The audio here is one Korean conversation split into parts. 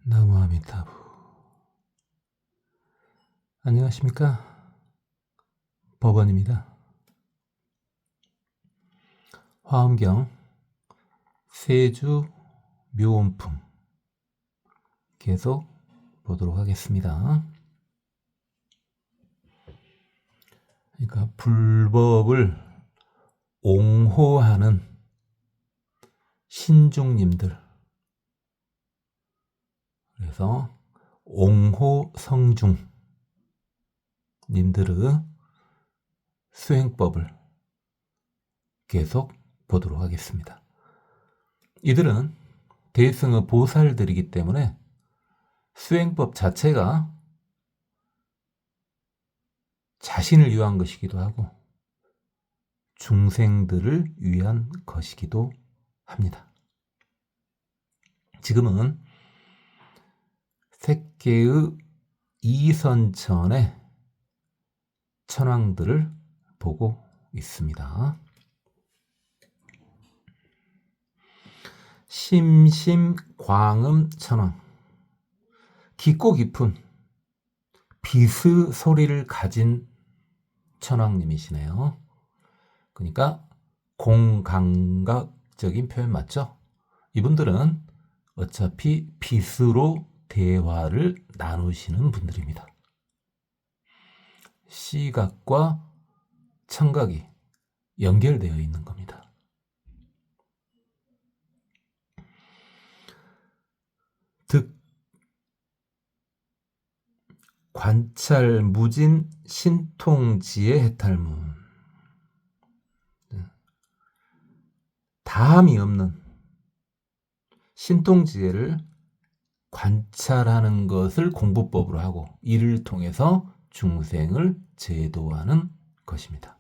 나무아미타부. 안녕하십니까? 법원입니다. 화엄경 세주 묘원품 계속 보도록 하겠습니다. 그러니까 불법을 옹호하는 신중님들, 그래서 옹호성중 님들의 수행법을 계속 보도록 하겠습니다. 이들은 대승의 보살들이기 때문에 수행법 자체가 자신을 위한 것이기도 하고 중생들을 위한 것이기도 합니다. 지금은 색계의 이선천의 천왕들을 보고 있습니다. 심심광음 천왕, 깊고 깊은 비스 소리를 가진 천왕님이시네요. 그러니까 공감각적인 표현 맞죠? 이분들은 어차피 비스로 대화를 나누시는 분들입니다. 시각과 청각이 연결되어 있는 겁니다. 득 관찰 무진 신통지의 해탈문, 다함이 없는 신통지혜를 관찰하는 것을 공부법으로 하고 이를 통해서 중생을 제도하는 것입니다.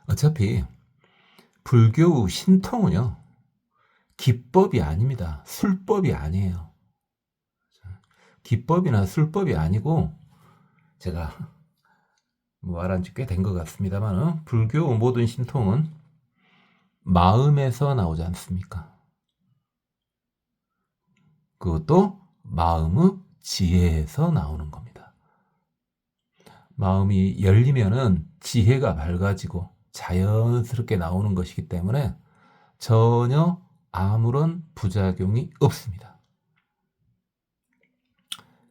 어차피 불교 신통은요, 기법이 아닙니다. 술법이 아니에요. 기법이나 술법이 아니고, 제가 말한 지 꽤 된 것 같습니다만, 불교 모든 신통은 마음에서 나오지 않습니까? 그것도 마음의 지혜에서 나오는 겁니다. 마음이 열리면은 지혜가 밝아지고 자연스럽게 나오는 것이기 때문에 전혀 아무런 부작용이 없습니다.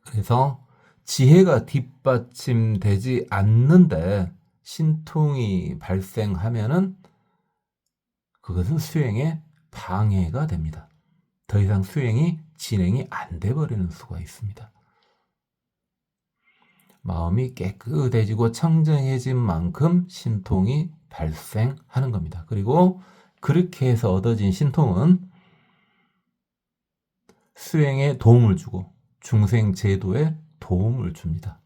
그래서 지혜가 뒷받침되지 않는데 신통이 발생하면은 그것은 수행에 방해가 됩니다. 더 이상 수행이 진행이 안 돼 버리는 수가 있습니다. 마음이 깨끗해지고 청정해진 만큼 신통이 발생하는 겁니다. 그리고 그렇게 해서 얻어진 신통은 수행에 도움을 주고 중생 제도에 도움을 줍니다.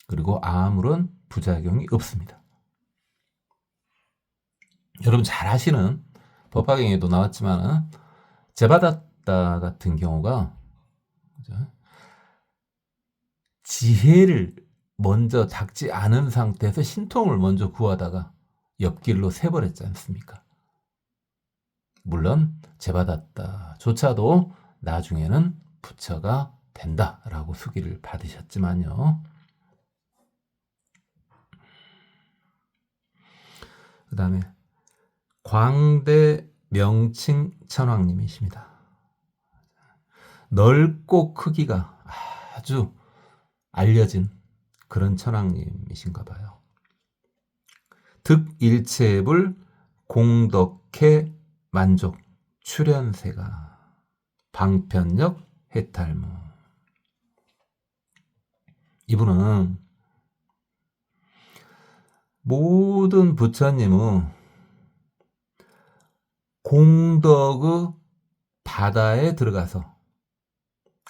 그리고 아무런 부작용이 없습니다. 여러분 잘 아시는 법화경에도 나왔지만 제바다타 같은 경우가 지혜를 먼저 닦지 않은 상태에서 신통을 먼저 구하다가 옆길로 새버렸지 않습니까? 물론 제바다타조차도 나중에는 부처가 된다라고 수기를 받으셨지만요. 그 다음에 광대 명칭 천왕님이십니다. 넓고 크기가 아주 알려진 그런 천왕님이신가 봐요. 득일체불 공덕해 만족 출현세가 방편력 해탈무. 이분은 모든 부처님은 공덕의 바다에 들어가서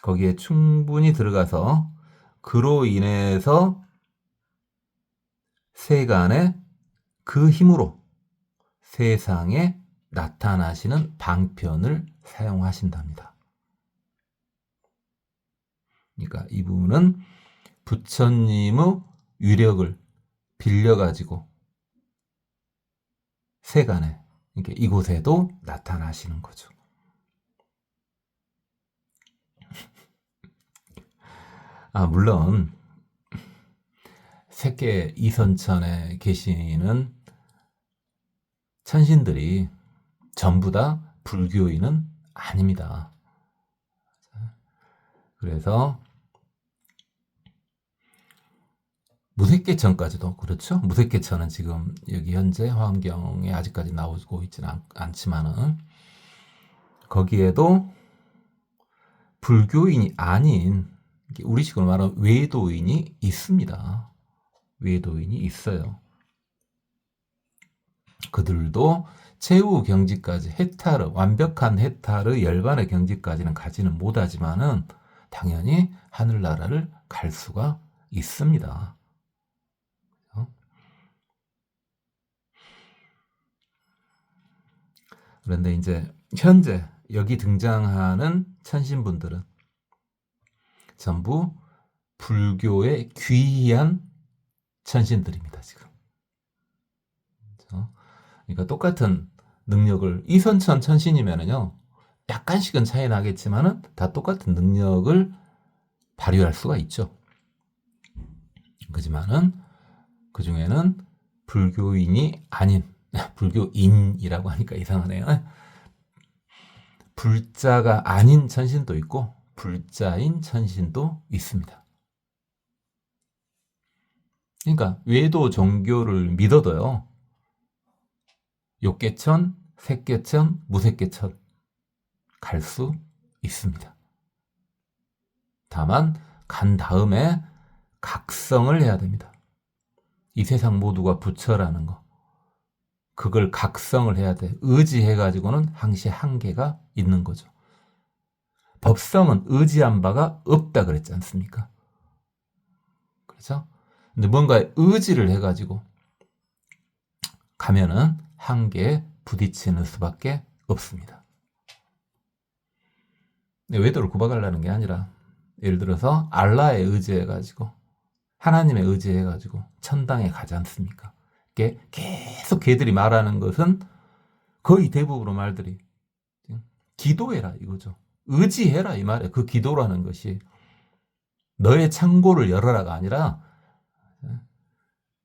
거기에 충분히 들어가서 그로 인해서 세간에 그 힘으로 세상에 나타나시는 방편을 사용하신답니다. 그러니까 이분은 부처님의 위력을 빌려가지고 세간에, 이렇게 이곳에도 나타나시는 거죠. 물론 세계 이선천에 계시는 천신들이 전부 다 불교인은 아닙니다. 그래서 무색계천까지도 그렇죠. 무색계천은 지금 여기 현재 화엄경에 아직까지 나오고 있지는 않지만은 거기에도 불교인이 아닌 우리식으로 말하면 외도인이 있습니다. 외도인이 있어요. 그들도 최후 경지까지 해탈을 완벽한 해탈의 열반의 경지까지는 가지는 못하지만은 당연히 하늘나라를 갈 수가 있습니다. 그런데 이제 현재 여기 등장하는 천신분들은 전부 불교의 귀한 천신들입니다. 지금. 그러니까 똑같은 능력을 이선천 천신이면은요 약간씩은 차이 나겠지만은 다 똑같은 능력을 발휘할 수가 있죠. 그지만은 그 중에는 불교인이 아닌 불교인이라고 하니까 이상하네요. 불자가 아닌 천신도 있고 불자인 천신도 있습니다. 그러니까 외도 종교를 믿어도요 욕계천, 색계천, 무색계천 갈 수 있습니다. 다만 간 다음에 각성을 해야 됩니다. 이 세상 모두가 부처라는 거 그걸 각성을 해야 돼. 의지해가지고는 항시 한계가 있는 거죠. 법성은 의지한 바가 없다 그랬지 않습니까? 그렇죠? 근데 뭔가 의지를 해가지고 가면은 한계에 부딪히는 수밖에 없습니다. 외도를 구박하려는 게 아니라 예를 들어서 알라에 의지해가지고 하나님에 의지해가지고 천당에 가지 않습니까? 계속 걔들이 말하는 것은 거의 대부분의 말들이 기도해라 이거죠. 의지해라 이 말이에요. 그 기도라는 것이 너의 창고를 열어라가 아니라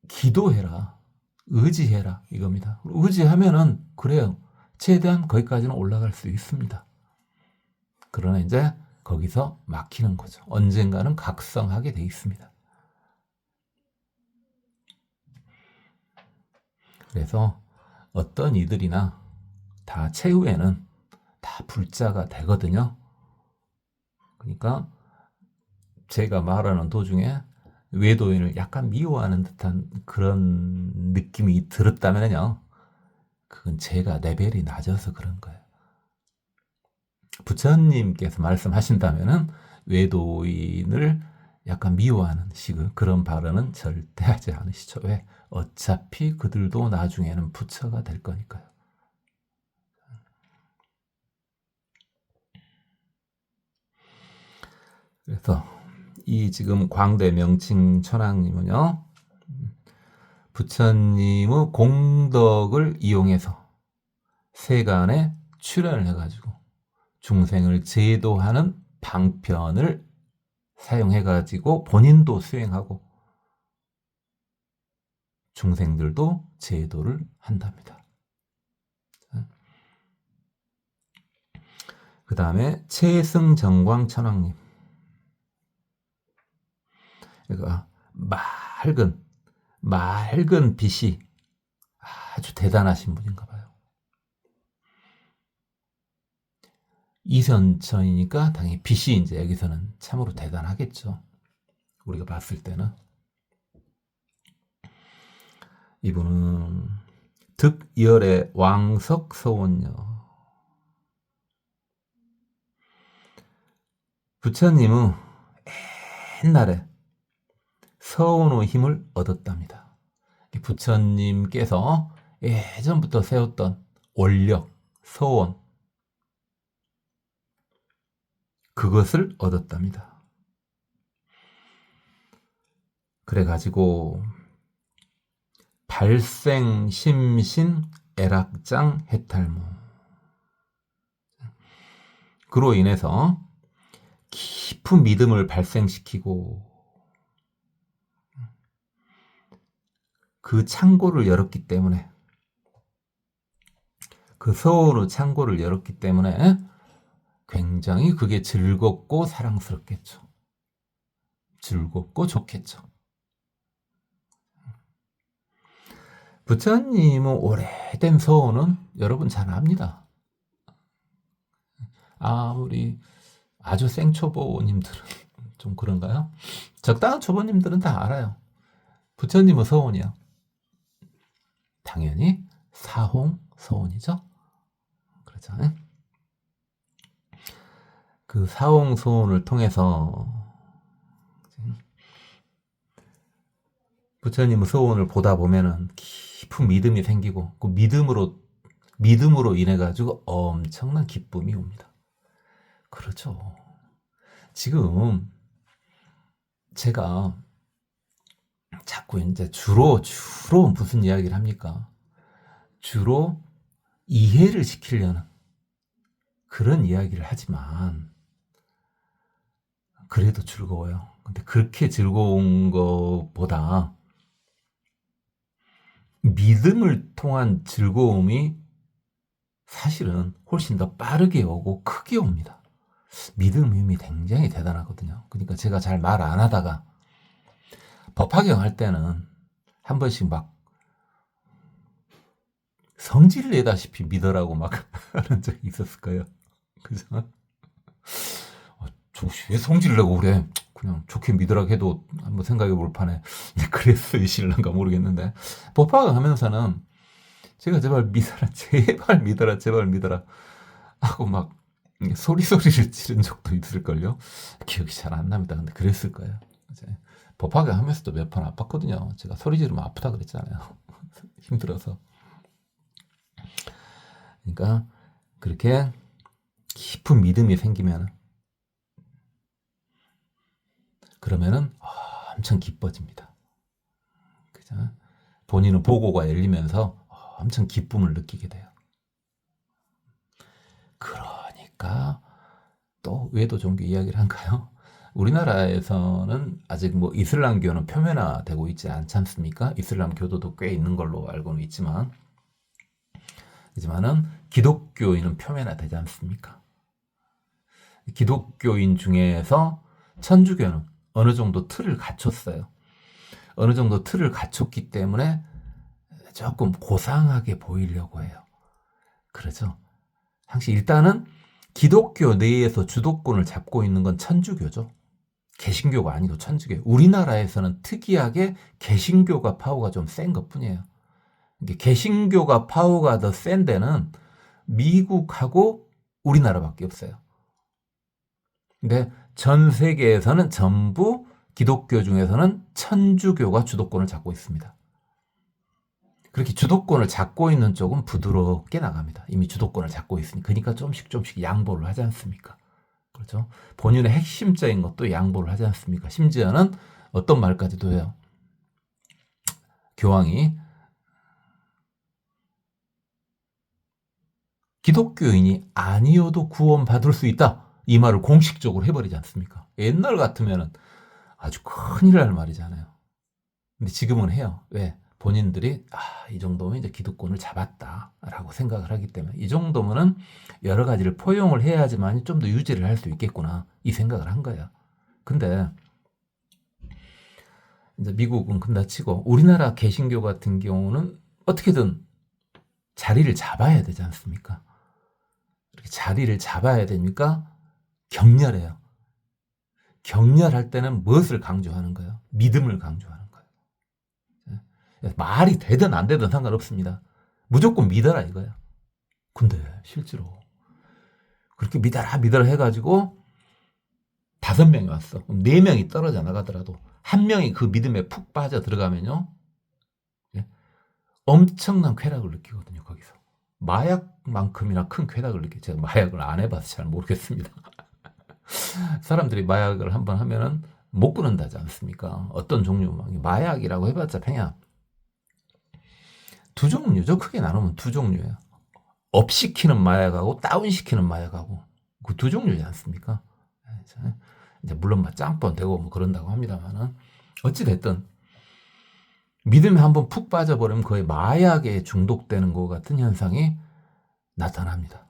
기도해라. 의지해라 이겁니다. 의지하면은 그래요. 최대한 거기까지는 올라갈 수 있습니다. 그러나 이제 거기서 막히는 거죠. 언젠가는 각성하게 돼 있습니다. 그래서 어떤 이들이나 다 최후에는 다 불자가 되거든요. 그러니까 제가 말하는 도중에 외도인을 약간 미워하는 듯한 그런 느낌이 들었다면요. 그건 제가 레벨이 낮아서 그런 거예요. 부처님께서 말씀하신다면은 외도인을 약간 미워하는 식의 그런 발언은 절대 하지 않으시죠. 왜? 어차피 그들도 나중에는 부처가 될 거니까요. 그래서 이 지금 광대 명칭 천왕님은요. 부처님의 공덕을 이용해서 세간에 출연을 해가지고 중생을 제도하는 방편을 사용해가지고 본인도 수행하고 중생들도 제도를 한답니다. 그 다음에 최승정광 천왕님. 그러니까 맑은 빛이 아주 대단하신 분인가 봐요. 이선천이니까 당연히 빛이 이제 여기서는 참으로 대단하겠죠. 우리가 봤을 때는. 이분은 득열의 왕석 서원녀. 부처님은 옛날에 서원의 힘을 얻었답니다. 부처님께서 예전부터 세웠던 원력, 서원, 그것을 얻었답니다. 그래가지고 발생, 심신, 애락장 해탈무. 그로 인해서 깊은 믿음을 발생시키고 그 창고를 열었기 때문에, 그 서원의 창고를 열었기 때문에 굉장히 그게 즐겁고 사랑스럽겠죠. 즐겁고 좋겠죠. 부처님은 오래된 서원은 여러분 잘 압니다. 우리 아주 생초보님들은 좀 그런가요? 적당한 초보님들은 다 알아요. 부처님의 서원이요. 당연히 사홍 서원이죠. 그렇죠. 그 사홍 서원을 통해서 부처님의 서원을 보다 보면은 깊은 믿음이 생기고, 그 믿음으로 인해 가지고 엄청난 기쁨이 옵니다. 그렇죠. 지금 제가 자꾸 이제 주로 무슨 이야기를 합니까? 주로 이해를 시키려는 그런 이야기를 하지만 그래도 즐거워요. 근데 그렇게 즐거운 것보다 믿음을 통한 즐거움이 사실은 훨씬 더 빠르게 오고 크게 옵니다. 믿음의 힘이 굉장히 대단하거든요. 그러니까 제가 잘 말 안 하다가 법화경 할 때는 한 번씩 막 성질 내다시피 믿으라고 막 하는 적이 있었을 거예요. 그죠? 왜 성질 내고 그래? 그냥 좋게 믿으라고 해도 한번 생각해 볼 판에 그랬어요, 신랑가 모르겠는데, 법화경 하면서는 제가 제발 믿어라, 제발 믿어라 하고 막 소리를 지른 적도 있을걸요. 기억이 잘 안 납니다. 근데 그랬을 거예요. 법화경 하면서도 몇 번 아팠거든요. 제가 소리 지르면 아프다 그랬잖아요. 힘들어서. 그러니까 그렇게 깊은 믿음이 생기면, 그러면은 엄청 기뻐집니다. 그죠? 본인은 보고가 열리면서 엄청 기쁨을 느끼게 돼요. 그러니까 또 외도 종교 이야기를 한가요? 우리나라에서는 아직 뭐 이슬람교는 표면화되고 있지 않지 않습니까? 이슬람 교도도 꽤 있는 걸로 알고는 있지만은 기독교인은 표면화되지 않습니까? 기독교인 중에서 천주교는 어느 정도 틀을 갖췄어요. 어느 정도 틀을 갖췄기 때문에 조금 고상하게 보이려고 해요. 그렇죠? 당시 일단은 기독교 내에서 주도권을 잡고 있는 건 천주교죠. 개신교가 아니고 천주교. 우리나라에서는 특이하게 개신교가 파워가 좀 센 것뿐이에요. 개신교가 파워가 더 센 데는 미국하고 우리나라밖에 없어요. 근데 전 세계에서는 전부 기독교 중에서는 천주교가 주도권을 잡고 있습니다. 그렇게 주도권을 잡고 있는 쪽은 부드럽게 나갑니다. 이미 주도권을 잡고 있으니. 그러니까 조금씩 양보를 하지 않습니까? 그렇죠? 본인의 핵심적인 것도 양보를 하지 않습니까? 심지어는 어떤 말까지도 해요. 교황이 기독교인이 아니어도 구원받을 수 있다. 이 말을 공식적으로 해버리지 않습니까? 옛날 같으면 아주 큰일 날 말이잖아요. 근데 지금은 해요. 왜? 본인들이 이 정도면 이제 기득권을 잡았다라고 생각을 하기 때문에, 이 정도면은 여러 가지를 포용을 해야지만 좀 더 유지를 할 수 있겠구나, 이 생각을 한 거야. 근데 이제 미국은 근다치고 우리나라 개신교 같은 경우는 어떻게든 자리를 잡아야 되지 않습니까? 이렇게 자리를 잡아야 되니까 격렬해요. 격렬할 때는 무엇을 강조하는 거예요? 믿음을 강조하는 거예요. 말이 되든 안 되든 상관없습니다. 무조건 믿어라 이거야. 근데 실제로 그렇게 믿어라 해가지고 5명이 왔어. 그럼 4명이 떨어져 나가더라도 한 명이 그 믿음에 푹 빠져 들어가면요, 엄청난 쾌락을 느끼거든요. 거기서 마약만큼이나 큰 쾌락을 느껴요. 제가 마약을 안 해봐서 잘 모르겠습니다. 사람들이 마약을 한번 하면은 못 끊는다지 않습니까? 어떤 종류 마약이라고 해봤자 그냥 두 종류죠. 크게 나누면 두 종류예요. 업시키는 마약하고 다운시키는 마약하고 그 두 종류지 않습니까? 이제 물론 막 짬뽕 되고 뭐 그런다고 합니다만은 어찌 됐든 믿음에 한번 푹 빠져버리면 거의 마약에 중독되는 것 같은 현상이 나타납니다.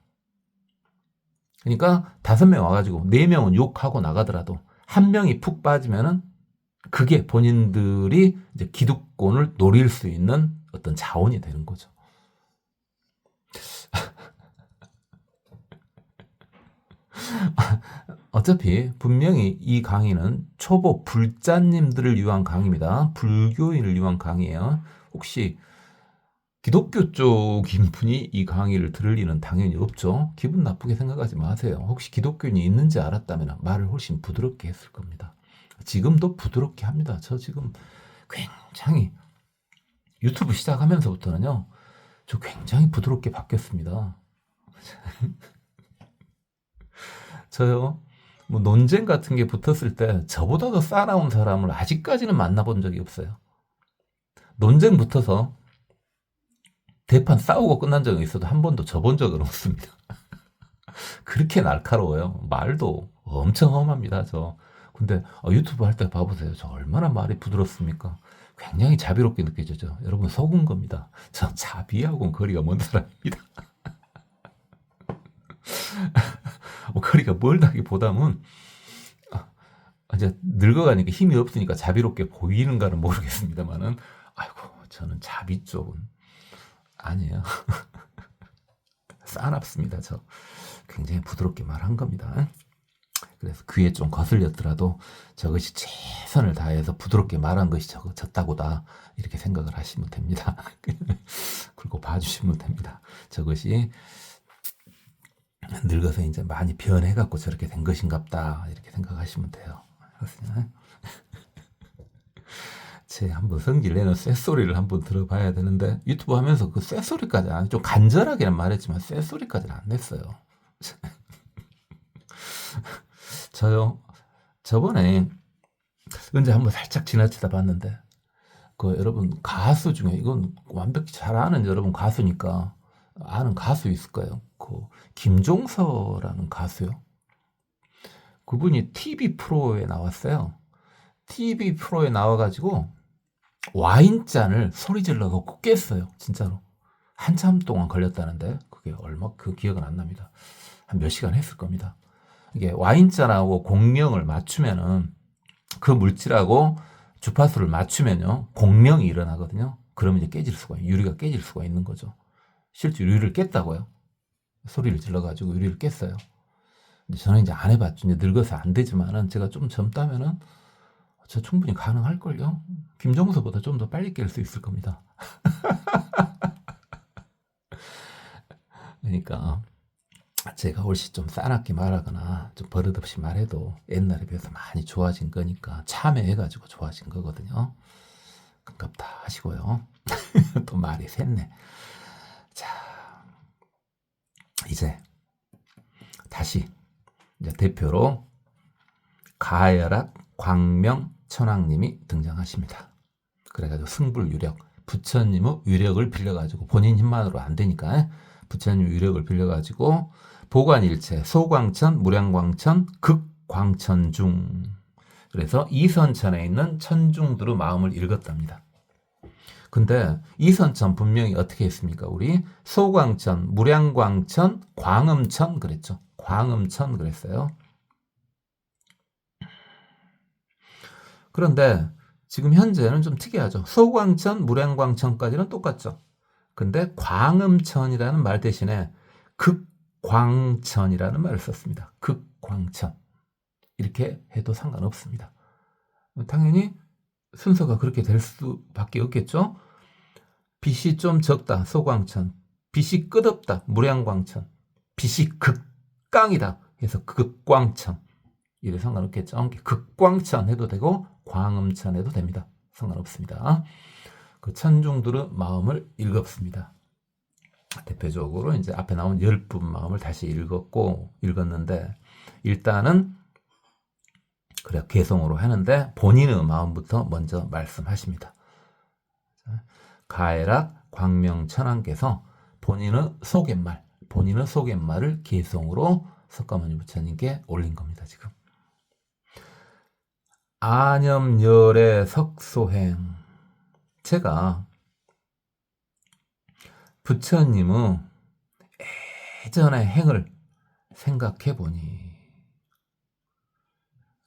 그러니까 5명 와가지고 4명은 욕하고 나가더라도 1명이 푹 빠지면은 그게 본인들이 이제 기득권을 노릴 수 있는 어떤 자원이 되는 거죠. 어차피 분명히 이 강의는 초보 불자님들을 위한 강의입니다. 불교인을 위한 강의예요. 혹시 기독교 쪽인 분이 이 강의를 들을 리는 당연히 없죠. 기분 나쁘게 생각하지 마세요. 혹시 기독교인이 있는지 알았다면 말을 훨씬 부드럽게 했을 겁니다. 지금도 부드럽게 합니다. 저 지금 굉장히 유튜브 시작하면서부터는요. 저 굉장히 부드럽게 바뀌었습니다. 저요. 뭐 논쟁 같은 게 붙었을 때 저보다 더 싸나운 사람을 아직까지는 만나본 적이 없어요. 논쟁 붙어서 대판 싸우고 끝난 적은 있어도 한 번도 져본 적은 없습니다. 그렇게 날카로워요. 말도 엄청 험합니다. 저. 근데 유튜브 할 때 봐보세요. 저 얼마나 말이 부드럽습니까? 굉장히 자비롭게 느껴지죠. 여러분 속은 겁니다. 저 자비하고는 거리가 먼 사람입니다. 거리가 멀다기보다는 이제 늙어가니까 힘이 없으니까 자비롭게 보이는가는 모르겠습니다만은 아이고 저는 자비 쪽은 아니에요. 싸납습니다. 저 굉장히 부드럽게 말한 겁니다. 그래서 귀에 좀 거슬렸더라도 저것이 최선을 다해서 부드럽게 말한 것이 졌다고다 이렇게 생각을 하시면 됩니다. 그리고 봐주시면 됩니다. 저것이 늙어서 이제 많이 변해갖고 저렇게 된 것인갑다 이렇게 생각하시면 돼요. 제 한번 성질 내는 쇳소리를 한번 들어봐야 되는데 유튜브 하면서 그 쇳소리까지 안 좀 간절하게는 말했지만 쇳소리까지는 안 냈어요. 저요 저번에 언제 한번 살짝 지나치다 봤는데 그 여러분 가수 중에 이건 완벽히 잘 아는 여러분 가수니까 아는 가수 있을 거예요. 그 김종서라는 가수요. 그분이 TV 프로에 나왔어요. TV 프로에 나와가지고 와인잔을 소리 질러갖고 깼어요. 진짜로. 한참 동안 걸렸다는데 그게 얼마 그 기억은 안 납니다. 한 몇 시간 했을 겁니다. 이게 와인잔하고 공명을 맞추면은 그 물질하고 주파수를 맞추면요 공명이 일어나거든요. 그러면 이제 깨질 수가 유리가 깨질 수가 있는 거죠. 실제 유리를 깼다고요. 소리를 질러가지고 유리를 깼어요. 근데 저는 이제 안 해봤죠. 이제 늙어서 안 되지만은 제가 좀 젊다면은 저 충분히 가능할걸요. 김종서보다 좀 더 빨리 깰 수 있을 겁니다. 그러니까 제가 훨씬 좀 싸납게 말하거나 좀 버릇없이 말해도 옛날에 비해서 많이 좋아진 거니까 참여해가지고 좋아진 거거든요. 가깝다 하시고요. 또 말이 샜네. 자, 이제 다시 이제 대표로 가열학 광명 천왕님이 등장하십니다. 그래가지고 승불유력 부처님의 유력을 빌려가지고 본인 힘만으로 안 되니까 부처님 유력을 빌려가지고 보관일체 소광천 무량광천 극광천중 그래서 이선천에 있는 천중들의 마음을 읽었답니다. 근데 이선천 분명히 어떻게 했습니까? 우리 소광천, 무량광천, 광음천 그랬죠. 광음천 그랬어요. 그런데 지금 현재는 좀 특이하죠. 소광천, 무량광천까지는 똑같죠. 근데 광음천이라는 말 대신에 극광천이라는 말을 썼습니다. 극광천. 이렇게 해도 상관없습니다. 당연히 순서가 그렇게 될 수밖에 없겠죠. 빛이 좀 적다. 소광천. 빛이 끝없다. 무량광천. 빛이 극광이다. 그래서 극광천. 이래 상관없겠죠. 극광천 해도 되고 광음천 해도 됩니다. 상관없습니다. 그 천중들의 마음을 읽었습니다. 대표적으로 이제 앞에 나온 10분 마음을 다시 읽었는데 일단은 그래 개성으로 하는데 본인의 마음부터 먼저 말씀하십니다. 가해락 광명천왕께서 본인의 속갯말을 개성으로 석가모니 부처님께 올린 겁니다. 지금 안염열의 석소행, 제가 부처님의 예전의 행을 생각해 보니,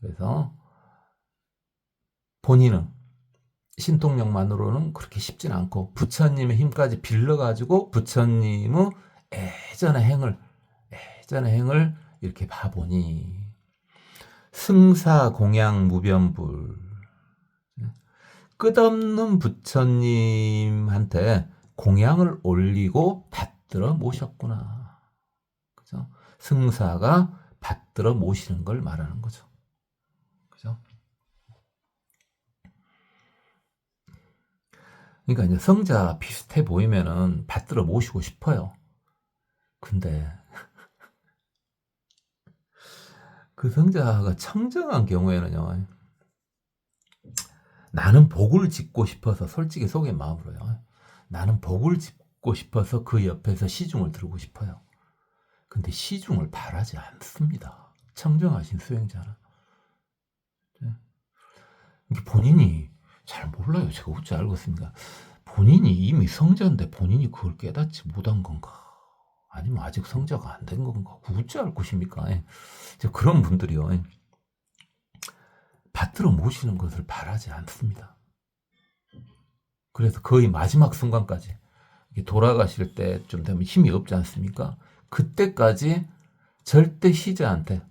그래서 본인은 신통력만으로는 그렇게 쉽진 않고 부처님의 힘까지 빌려가지고 부처님의 예전의 행을 이렇게 봐보니 승사공양 무변불, 끝없는 부처님한테 공양을 올리고 받들어 모셨구나. 그죠? 승사가 받들어 모시는 걸 말하는 거죠. 그죠? 그러니까 이제 성자 비슷해 보이면은 받들어 모시고 싶어요. 근데 그 성자가 청정한 경우에는요, 나는 복을 짓고 싶어서, 솔직히 속의 마음으로요, 나는 복을 짓고 싶어서 그 옆에서 시중을 들고 싶어요. 근데 시중을 바라지 않습니다. 청정하신 수행자는. 본인이 잘 몰라요. 제가 어찌 알겠습니까? 본인이 이미 성자인데 본인이 그걸 깨닫지 못한 건가? 아니면 아직 성자가 안 된 건가? 어찌 알 것입니까? 그런 분들이요, 받들어 모시는 것을 바라지 않습니다. 그래서 거의 마지막 순간까지, 돌아가실 때쯤 되면 힘이 없지 않습니까? 그때까지 절대 시자한테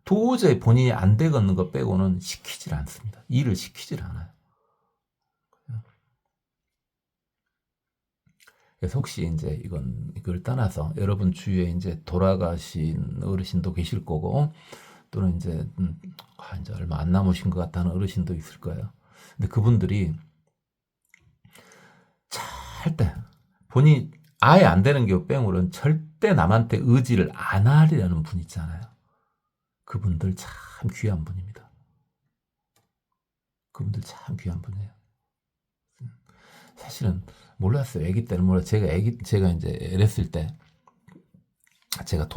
도저히 본인이 안 되겠는 것 빼고는 시키질 않습니다. 일을 시키질 않아요. 그래서 혹시 이제 이걸 떠나서 여러분 주위에 이제 돌아가신 어르신도 계실 거고, 또는 이제 얼마 안 남으신 것 같다는 어르신도 있을 거예요. 근데 그분들이 절대 본인이 아예 안 되는 경우 빼고는 절대 남한테 의지를 안 하려는 분 있잖아요. 그분들 참 귀한 분입니다. 그분들 참 귀한 분이에요. 사실은 몰랐어요. 아기 때는 몰랐어요. 제가 이제 이랬을 때, 제가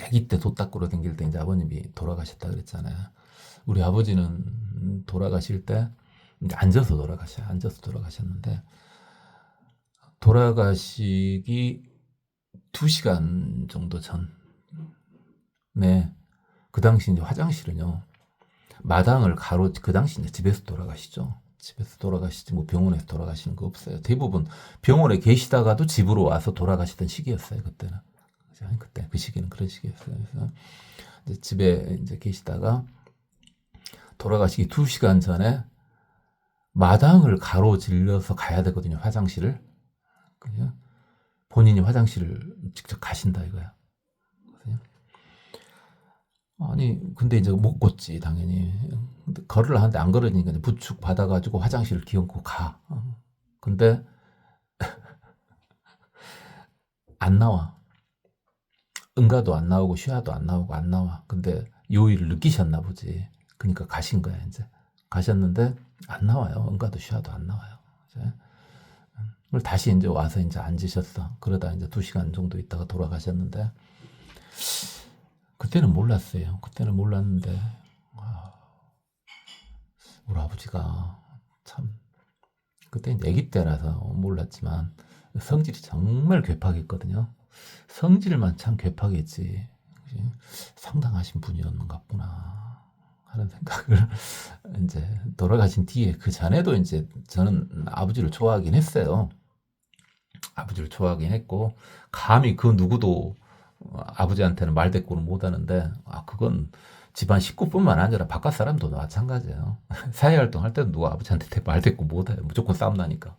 아기 때 돛 닦으러 다닐 때 이제 아버님이 돌아가셨다 그랬잖아요. 우리 아버지는 돌아가실 때 이제 앉아서 돌아가셨는데, 돌아가시기 2시간 정도 전에, 그 당시 이제 화장실은요, 마당을 그 당시 이제 집에서 돌아가시죠. 집에서 돌아가시지 뭐 병원에서 돌아가시는 거 없어요. 대부분 병원에 계시다가도 집으로 와서 돌아가시던 시기였어요. 그때는. 그때 그 시기는 그런 시기였어요. 그래서 이제 집에 이제 계시다가 돌아가시기 2시간 전에 마당을 가로질러서 가야 되거든요. 화장실을. 그냥 본인이 화장실을 직접 가신다 이거야. 아니 근데 이제 못 걷지 당연히. 근데 걸으려 하는데 안 걸으니까 부축 받아가지고 화장실을 기어고 가. 근데 안 나와. 응가도 안 나오고 쉬어도 안 나오고 안 나와. 근데 요일을 느끼셨나 보지. 그러니까 가신 거야 이제. 가셨는데 안 나와요. 응가도 쉬어도 안 나와요. 이제. 다시 이제 와서 이제 앉으셨어. 그러다 이제 2시간 정도 있다가 돌아가셨는데, 그때는 몰랐어요. 그때는 몰랐는데, 우리 아버지가 참, 그때 이제 아기 때라서 몰랐지만, 성질이 정말 괴팍했거든요. 성질만 참 괴팍했지. 상당하신 분이었는가 보나 하는 생각을 이제 돌아가신 뒤에, 그 전에도 이제 저는 아버지를 좋아하긴 했어요. 아버지를 좋아하긴 했고, 감히 그 누구도 아버지한테는 말대꾸를 못하는데, 그건 집안 식구뿐만 아니라 바깥 사람도 마찬가지예요. 사회활동 할 때도 누가 아버지한테 말대꾸 못해요. 무조건 싸움 나니까.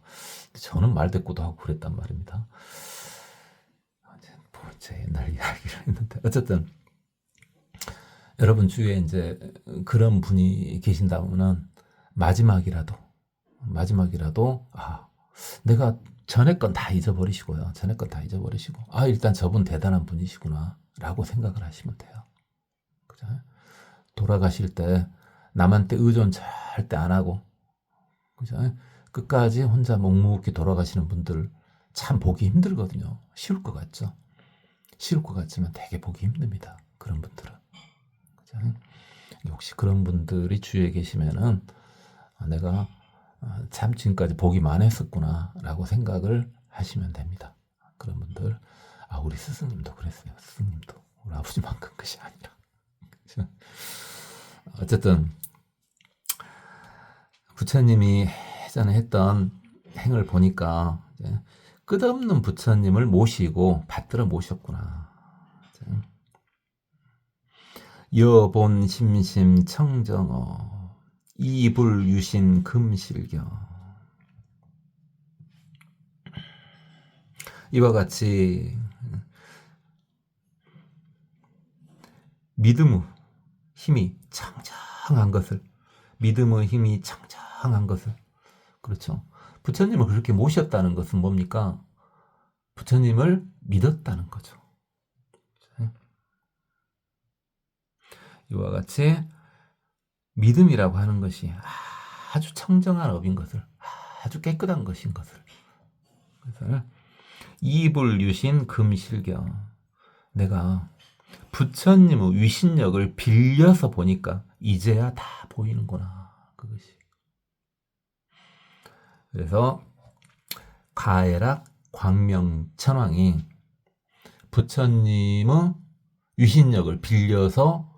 저는 말대꾸도 하고 그랬단 말입니다. 제 옛날 이야기를 했는데, 어쨌든 여러분 주위에 이제 그런 분이 계신다면은 마지막이라도 내가 전에 건 다 잊어버리시고요. 일단 저분 대단한 분이시구나 라고 생각을 하시면 돼요. 그죠? 돌아가실 때 남한테 의존 절대 안 하고, 그죠? 끝까지 혼자 묵묵히 돌아가시는 분들, 참 보기 힘들거든요. 쉬울 것 같죠? 쉬울 것 같지만 되게 보기 힘듭니다. 그런 분들은. 그죠? 혹시 그런 분들이 주위에 계시면은 내가 참 지금까지 보기만 했었구나 라고 생각을 하시면 됩니다. 그런 분들, 우리 스승님도 그랬어요. 스승님도 우리 아버지만큼 것이 아니라. 어쨌든 부처님이 예전에 했던 행을 보니까 이제 끝없는 부처님을 모시고 받들어 모셨구나. 여본 심심 청정어 이불유신 금실경. 이와 같이 믿음의 힘이 청정한 것을, 믿음의 힘이 청정한 것을, 그렇죠. 부처님을 그렇게 모셨다는 것은 뭡니까? 부처님을 믿었다는 거죠. 이와 같이 믿음이라고 하는 것이 아주 청정한 업인 것을, 아주 깨끗한 것인 것을. 그래서 이불유신 금실경. 내가 부처님의 위신력을 빌려서 보니까 이제야 다 보이는구나. 그것이. 그래서 가해락 광명천왕이 부처님의 위신력을 빌려서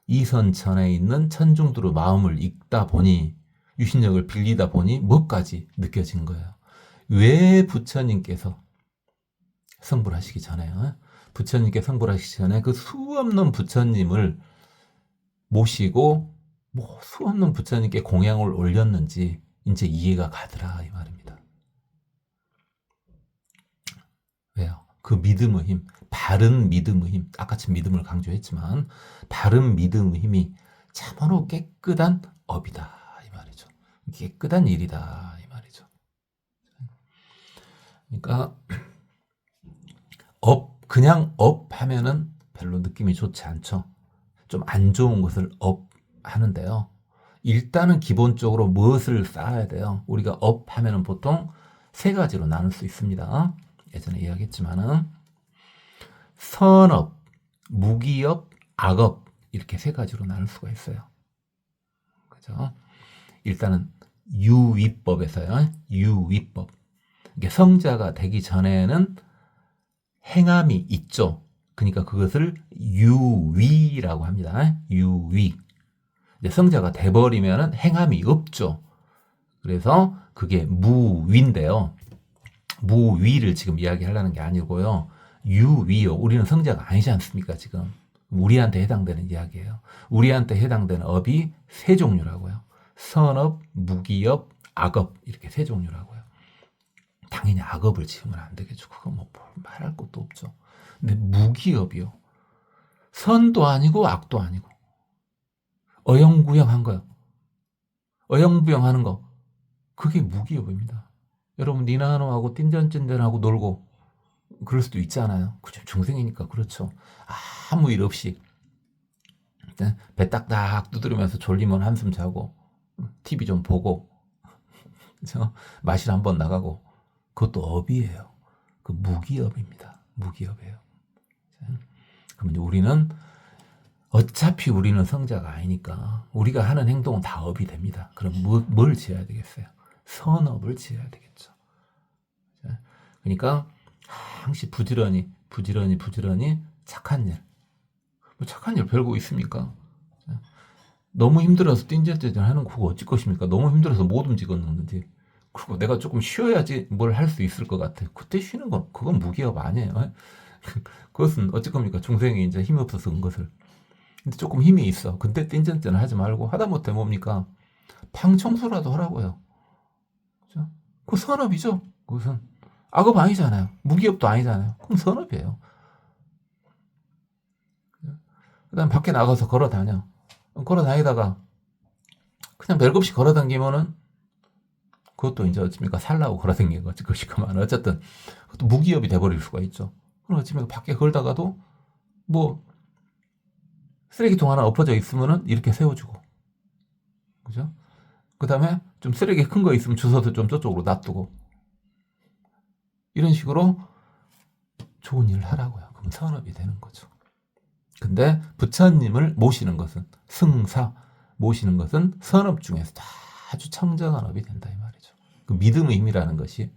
이선천에 있는 천중두루 마음을 읽다 보니, 위신력을 빌리다 보니 뭐까지 느껴진 거예요. 왜 부처님께서 성불하시기 전에, 부처님께 성불하시기 전에 그 수없는 부처님을 모시고 수없는 부처님께 공양을 올렸는지 이제 이해가 가더라 이 말입니다. 왜요? 그 믿음의 힘, 바른 믿음의 힘, 아까처럼 믿음을 강조했지만 바른 믿음의 힘이 참으로 깨끗한 업이다 이 말이죠. 깨끗한 일이다 이 말이죠. 그러니까 그냥 업 하면은 별로 느낌이 좋지 않죠. 좀 안 좋은 것을 업 하는데요. 일단은 기본적으로 무엇을 쌓아야 돼요? 우리가 업 하면은 보통 세 가지로 나눌 수 있습니다. 예전에 이야기했지만은 선업, 무기업, 악업 이렇게 세 가지로 나눌 수가 있어요. 그죠? 일단은 유위법에서요. 유위법. 이게 성자가 되기 전에는 행함이 있죠. 그러니까 그것을 유위라고 합니다. 유위. 이제 성자가 돼버리면은 행함이 없죠. 그래서 그게 무위인데요. 무위를 지금 이야기하려는 게 아니고요. 유위요. 우리는 성자가 아니지 않습니까, 지금. 우리한테 해당되는 이야기예요. 우리한테 해당되는 업이 세 종류라고요. 선업, 무기업, 악업 이렇게 세 종류라고요. 당연히 악업을 지으면 안 되겠죠. 그건 뭐 말할 것도 없죠. 근데 무기업이요. 선도 아니고 악도 아니고 어영부영한 거요. 어영부영하는 거. 그게 무기업입니다. 여러분 니나노하고 띵전찐전하고 놀고 그럴 수도 있잖아요. 그죠? 중생이니까 그렇죠. 아무 일 없이 배 딱딱 두드리면서 졸리면 한숨 자고 TV 좀 보고 그죠? 마실 한번 나가고 그것도 업이에요. 그 무기업입니다. 무기업이에요. 그러면 우리는 어차피 우리는 성자가 아니니까 우리가 하는 행동은 다 업이 됩니다. 그럼 뭘 지어야 되겠어요? 선업을 지어야 되겠죠. 그러니까 항시 부지런히 착한 일. 뭐 착한 일 별거 있습니까? 너무 힘들어서 띵전띵전 하는 거 그거 어쩔 것입니까? 너무 힘들어서 못 움직였는데 그리고 내가 조금 쉬어야지 뭘 할 수 있을 것 같아. 그때 쉬는 건 그건 무기업 아니에요. 그것은 어쩔 겁니까? 중생이 이제 힘이 없어서 온 것을. 근데 조금 힘이 있어. 근데 띵전띵전 하지 말고 하다못해 뭡니까? 방 청소라도 하라고요. 그죠? 그 선업이죠. 그것은 악업 아니잖아요. 무기업도 아니잖아요. 그럼 선업이에요. 그다음 밖에 나가서 걸어 다녀. 걸어 다니다가 그냥 별거 없이 걸어 다니면은 그것도 이제 어찌입니까? 살라고 걸어 다니는 것이지만 어쨌든 그것도 무기업이 돼버릴 수가 있죠. 그럼 어찌입니까? 밖에 걸다가도 뭐 쓰레기통 하나 엎어져 있으면은 이렇게 세워주고, 그죠? 그 다음에 좀 쓰레기 큰 거 있으면 주워서 좀 저쪽으로 놔두고, 이런 식으로 좋은 일을 하라고요. 그럼 선업이 되는 거죠. 근데 부처님을 모시는 것은 승사, 모시는 것은 선업 중에서 아주 청정한 업이 된다 이 말이죠. 그 믿음의 힘이라는 것이.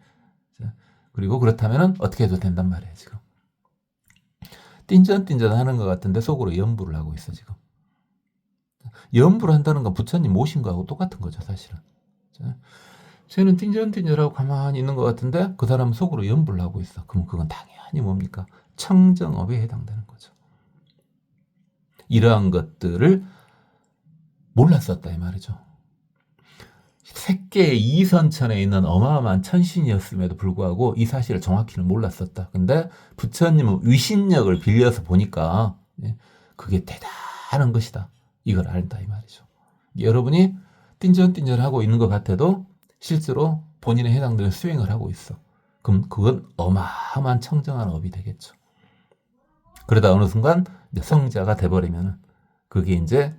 그리고 그렇다면 어떻게 해도 된단 말이에요. 지금 띵전띵전 하는 것 같은데 속으로 염불을 하고 있어 지금. 염불을 한다는 건 부처님 모신 거하고 똑같은 거죠 사실은. 쟤는 띵전띵전하고 가만히 있는 것 같은데 그 사람은 속으로 염불을 하고 있어. 그럼 그건 당연히 뭡니까? 청정업에 해당되는 거죠. 이러한 것들을 몰랐었다 이 말이죠. 색계의 이선천에 있는 어마어마한 천신이었음에도 불구하고 이 사실을 정확히는 몰랐었다. 근데 부처님은 위신력을 빌려서 보니까 그게 대단한 것이다. 이걸 알다 이 말이죠. 여러분이 띵전띵전하고 있는 것 같아도 실제로 본인에 해당되는 수행을 하고 있어. 그럼 그건 어마어마한 청정한 업이 되겠죠. 그러다 어느 순간 이제 성자가 돼버리면 그게 이제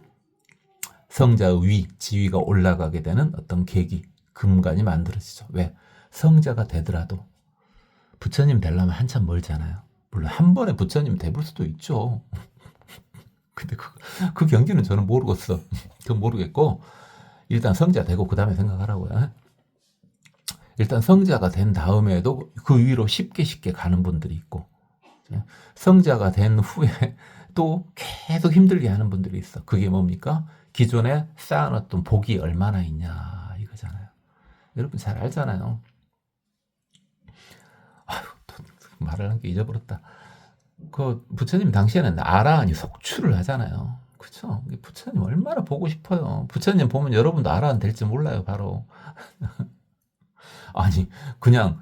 성자의 위, 지위가 올라가게 되는 어떤 계기, 금관이 만들어지죠. 왜? 성자가 되더라도 부처님 되려면 한참 멀잖아요. 물론 한 번에 부처님 돼볼 수도 있죠. 근데 그 경지는 저는 모르겠어. 그건 모르겠고 일단 성자 되고 그 다음에 생각하라고요. 일단 성자가 된 다음에도 그 위로 쉽게 가는 분들이 있고 성자가 된 후에 또 계속 힘들게 하는 분들이 있어. 그게 뭡니까? 기존에 쌓아놨던 복이 얼마나 있냐 이거잖아요. 여러분 잘 알잖아요. 아유, 또 말하는 게 잊어버렸다. 그 부처님 당시에는 아라한이 속출을 하잖아요. 그렇죠? 부처님 얼마나 보고 싶어요. 부처님 보면 여러분도 아라한 될지 몰라요. 바로 아니 그냥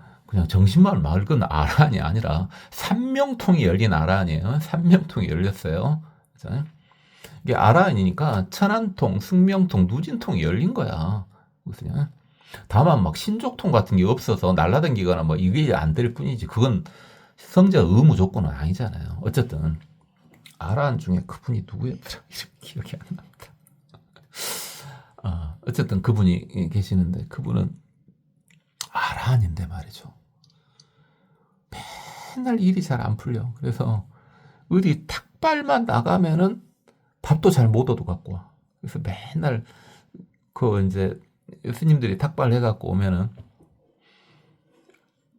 정신만 맑은 아라한이 아니라 삼명통이 열린 아라한이에요. 삼명통이 열렸어요. 그렇죠? 이게 아라한이니까 천안통, 승명통, 누진통이 열린 거야. 그냥 다만 막 신족통 같은 게 없어서 날라다니거나 뭐 이게 안 될 뿐이지. 그건 성자 의무 조건은 아니잖아요. 어쨌든 아라한 중에 그분이 누구였더라? 기억이 안 납니다. 어쨌든 그분이 계시는데 그분은 아라한인데 말이죠. 맨날 일이 잘 안 풀려. 그래서 어디 탁발만 나가면은 밥도 잘 못 얻어 갖고 와. 그래서 맨날 그 이제 스님들이 탁발 해갖고 오면은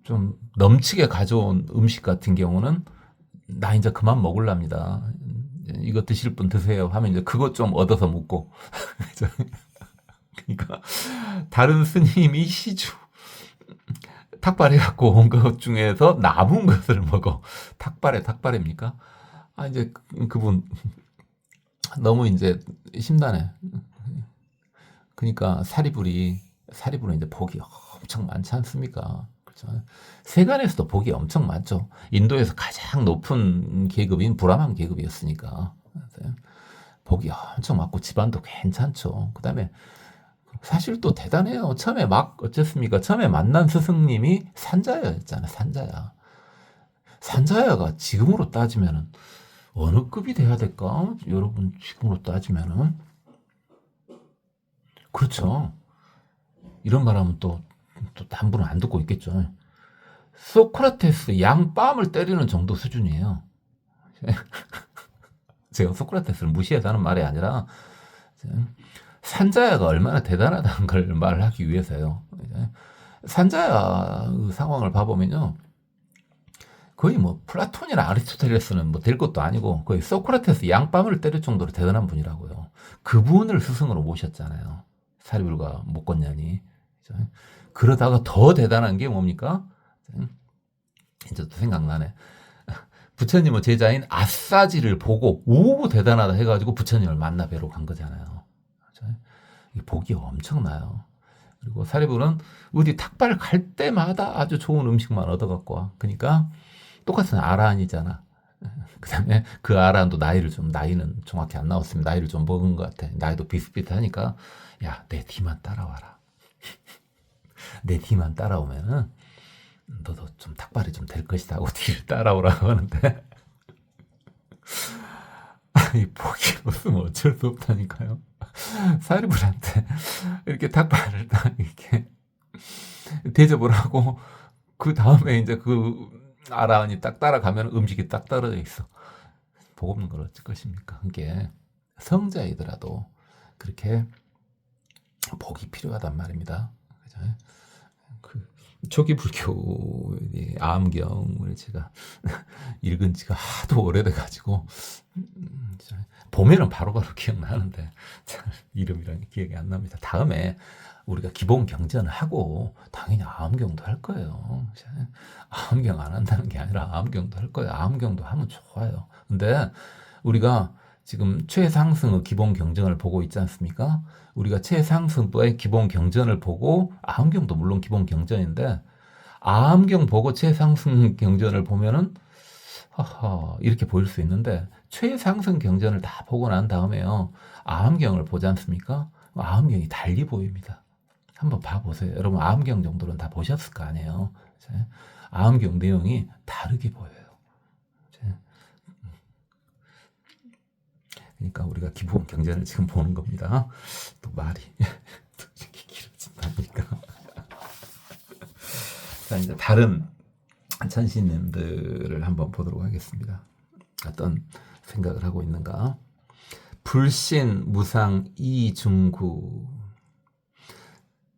좀 넘치게 가져온 음식 같은 경우는 나 이제 그만 먹을랍니다. 이거 드실 분 드세요 하면 이제 그것 좀 얻어서 먹고. 그러니까 다른 스님이 시주 탁발해갖고 온 것 중에서 남은 것을 먹어. 탁발입니까? 이제 그분 너무 이제 심란해. 그러니까 사리불은 이제 복이 엄청 많지 않습니까? 그렇죠? 세간에서도 복이 엄청 많죠. 인도에서 가장 높은 계급인 브라만 계급이었으니까 복이 엄청 많고 집안도 괜찮죠. 그다음에 사실 또 대단해요. 처음에 막 어쨌습니까? 처음에 만난 스승님이 산자야였잖아요. 산자야가 지금으로 따지면은 어느 급이 돼야 될까? 여러분 지금으로 따지면은 그렇죠. 이런 말하면 또 한 분은 안 듣고 있겠죠. 소크라테스 양뺨을 때리는 정도 수준이에요. 제가 소크라테스를 무시해서 하는 말이 아니라 산자야가 얼마나 대단하다는 걸 말하기 위해서요. 산자야 상황을 봐보면요. 거의 뭐 플라톤이나 아리스토텔레스는 뭐 될 것도 아니고 거의 소크라테스 양뺨을 때릴 정도로 대단한 분이라고요. 그분을 스승으로 모셨잖아요. 사리불과 목건년이. 그러다가 더 대단한 게 뭡니까? 이제 또 생각나네. 부처님의 제자인 아싸지를 보고 오 대단하다 해가지고 부처님을 만나 뵈러 간 거잖아요. 복이 엄청나요. 그리고 사리불은 어디 탁발 갈 때마다 아주 좋은 음식만 얻어갖고 와. 그러니까 똑같은 아라한이잖아. 그 다음에 그 아라한도 나이는 정확히 안 나왔습니다. 나이를 좀 먹은 것 같아. 나이도 비슷비슷하니까 야, 내 뒤만 따라와라. 내 뒤만 따라오면은 너도 좀 탁발이 좀 될 것이다 하고 뒤를 따라오라고 하는데 이 복이 없으면 어쩔 수 없다니까요. 사리불한테 이렇게 탁발을 딱 이렇게 대접을 하고 그 다음에 이제 그 아라한이 딱 따라가면 음식이 딱 떨어져 있어. 복 없는 걸 어쩔 것입니까? 그게 성자이더라도 그렇게 복이 필요하단 말입니다. 그죠? 그 초기 불교의 암경을 제가 읽은 지가 하도 오래돼가지고 보면은 바로바로 기억나는데 잘 이름이랑 기억이 안 납니다. 다음에 우리가 기본 경전을 하고 당연히 암경도 할 거예요. 암경 안 한다는 게 아니라 암경도 할 거예요. 암경도 하면 좋아요. 근데 우리가 지금 최상승의 기본 경전을 보고 있지 않습니까? 우리가 최상승의 기본 경전을 보고 암경도 물론 기본 경전인데 암경 보고 최상승 경전을 보면은 하하 이렇게 보일 수 있는데 최상승 경전을 다 보고 난 다음에요. 암경을 보지 않습니까? 암경이 달리 보입니다. 한번 봐보세요. 여러분 암경 정도는 다 보셨을 거 아니에요. 암경 내용이 다르게 보여요. 그러니까 우리가 기본 경전을 지금 보는 겁니다. 또 말이 또 이렇게 길어진다니까. 자, 이제 다른 천신님들을 한번 보도록 하겠습니다. 어떤 생각을 하고 있는가? 불신, 무상, 이중구.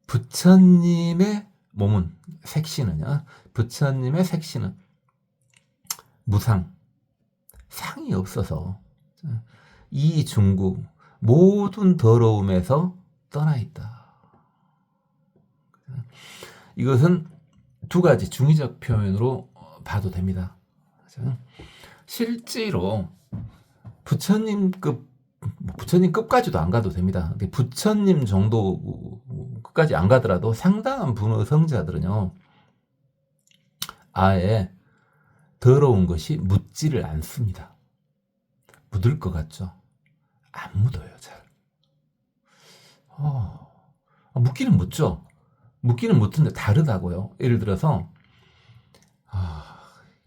부처님의 몸은, 색신은요. 부처님의 색신은 무상, 상이 없어서 이중구, 모든 더러움에서 떠나 있다. 이것은 두 가지 중의적 표현으로 봐도 됩니다. 실제로 부처님급까지도 안 가도 됩니다. 부처님 정도 끝까지 안 가더라도 상당한 분의 성자들은요, 아예 더러운 것이 묻지를 않습니다. 묻을 것 같죠? 안 묻어요, 잘. 묻기는 묻죠. 묻기는 묻는데 다르다고요. 예를 들어서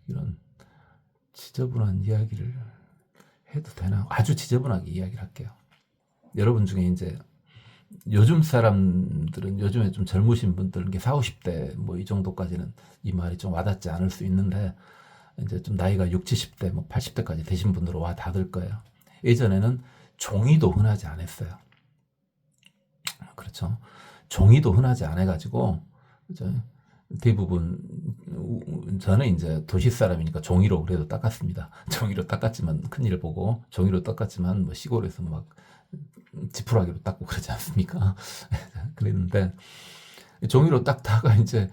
이런 지저분한 이야기를 해도 되나? 아주 지저분하게 이야기를 할게요. 여러분 중에 이제 요즘 사람들은 요즘에 좀 젊으신 분들은 40, 50대 뭐 이 정도까지는 이 말이 좀 와닿지 않을 수 있는데 이제 좀 나이가 60, 70대 뭐 80대까지 되신 분들은 와 닿을 거예요. 예전에는 종이도 흔하지 않았어요. 그렇죠. 종이도 흔하지 않아가지고 대부분 저는 이제 도시 사람이니까 종이로 그래도 닦았습니다. 종이로 닦았지만 큰일 보고 종이로 닦았지만 뭐 시골에서 막 지푸라기로 닦고 그러지 않습니까? 그랬는데 종이로 닦다가 이제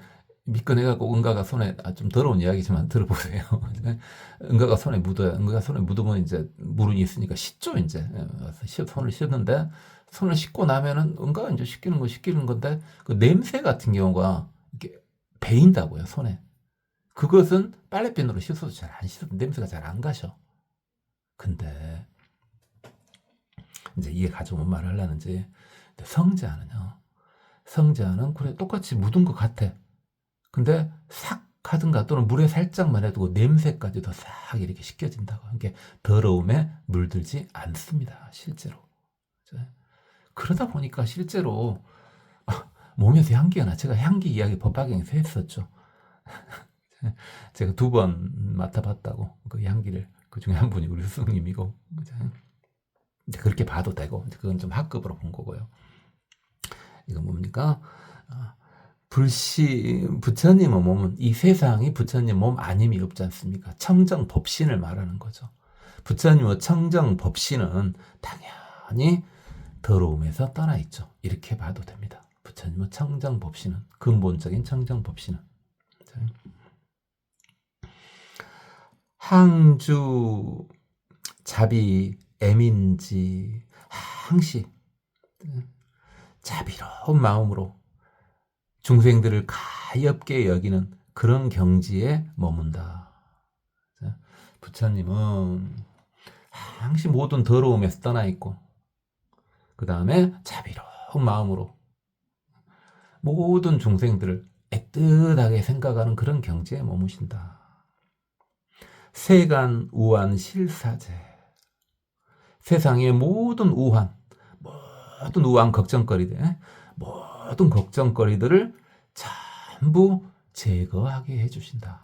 미끈해갖고 은가가 손에 좀 더러운 이야기지만 들어보세요. 은가가 손에 묻어요. 은가가 손에 묻으면 이제 물은 있으니까 씻죠. 이제 손을 씻는데 손을 씻고 나면은 은가가 이제 씻기는 건데 그 냄새 같은 경우가 이렇게 배인다고요, 손에. 그것은 빨래비누로 씻어도 잘 안 씻어도 냄새가 잘 안 가셔. 근데 이제 이해 가지고 뭔 말을 하려는지 성자는 그래 똑같이 묻은 것 같아. 근데 싹 하든가 또는 물에 살짝만 해두고 냄새까지도 싹 이렇게 씻겨진다고. 그러니까 더러움에 물들지 않습니다, 실제로. 그러다 보니까 실제로 몸에서 향기가 나. 제가 향기 이야기 법화경에서 했었죠. 제가 2번 맡아봤다고. 그 향기를. 그 중에 한 분이 우리 스승님이고. 그렇게 봐도 되고. 그건 좀 학급으로 본 거고요. 이건 뭡니까? 부처님의 몸은 이 세상이 부처님 몸 아님이 없지 않습니까? 청정법신을 말하는 거죠. 부처님의 청정법신은 당연히 더러움에서 떠나 있죠. 이렇게 봐도 됩니다. 부처님의 청정법신은, 근본적인 청정법신은. 항주 자비 애민지 항시 자비로운 마음으로 중생들을 가엾게 여기는 그런 경지에 머문다. 부처님은 항시 모든 더러움에서 떠나 있고 그 다음에 자비로운 마음으로 모든 중생들을 애틋하게 생각하는 그런 경지에 머무신다. 세간 우한 실사제. 세상의 모든 우한 걱정거리들을 전부 제거하게 해주신다.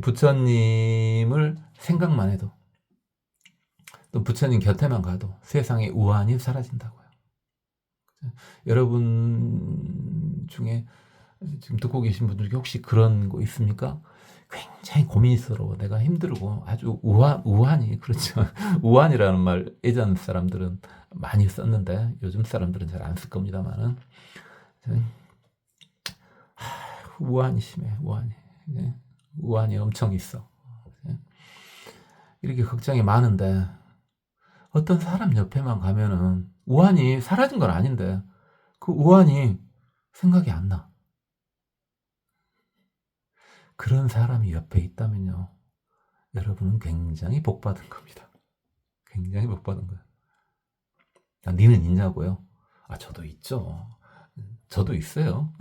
부처님을 생각만 해도, 또 부처님 곁에만 가도 세상의 우환이 사라진다고요. 여러분 중에 지금 듣고 계신 분들 중에 혹시 그런 거 있습니까? 굉장히 고민스러워, 내가 힘들고 아주 우환이, 그렇죠. 우환이라는 말 예전 사람들은 많이 썼는데 요즘 사람들은 잘 안 쓸 겁니다만은, 우환이 심해. 우환이 엄청 있어. 이렇게 걱정이 많은데 어떤 사람 옆에만 가면은 우환이 사라진 건 아닌데 그 우환이 생각이 안 나. 그런 사람이 옆에 있다면요, 여러분은 굉장히 복받은 겁니다. 굉장히 복받은 거예요. 니는 있냐고요? 저도 있죠. 저도 있어요.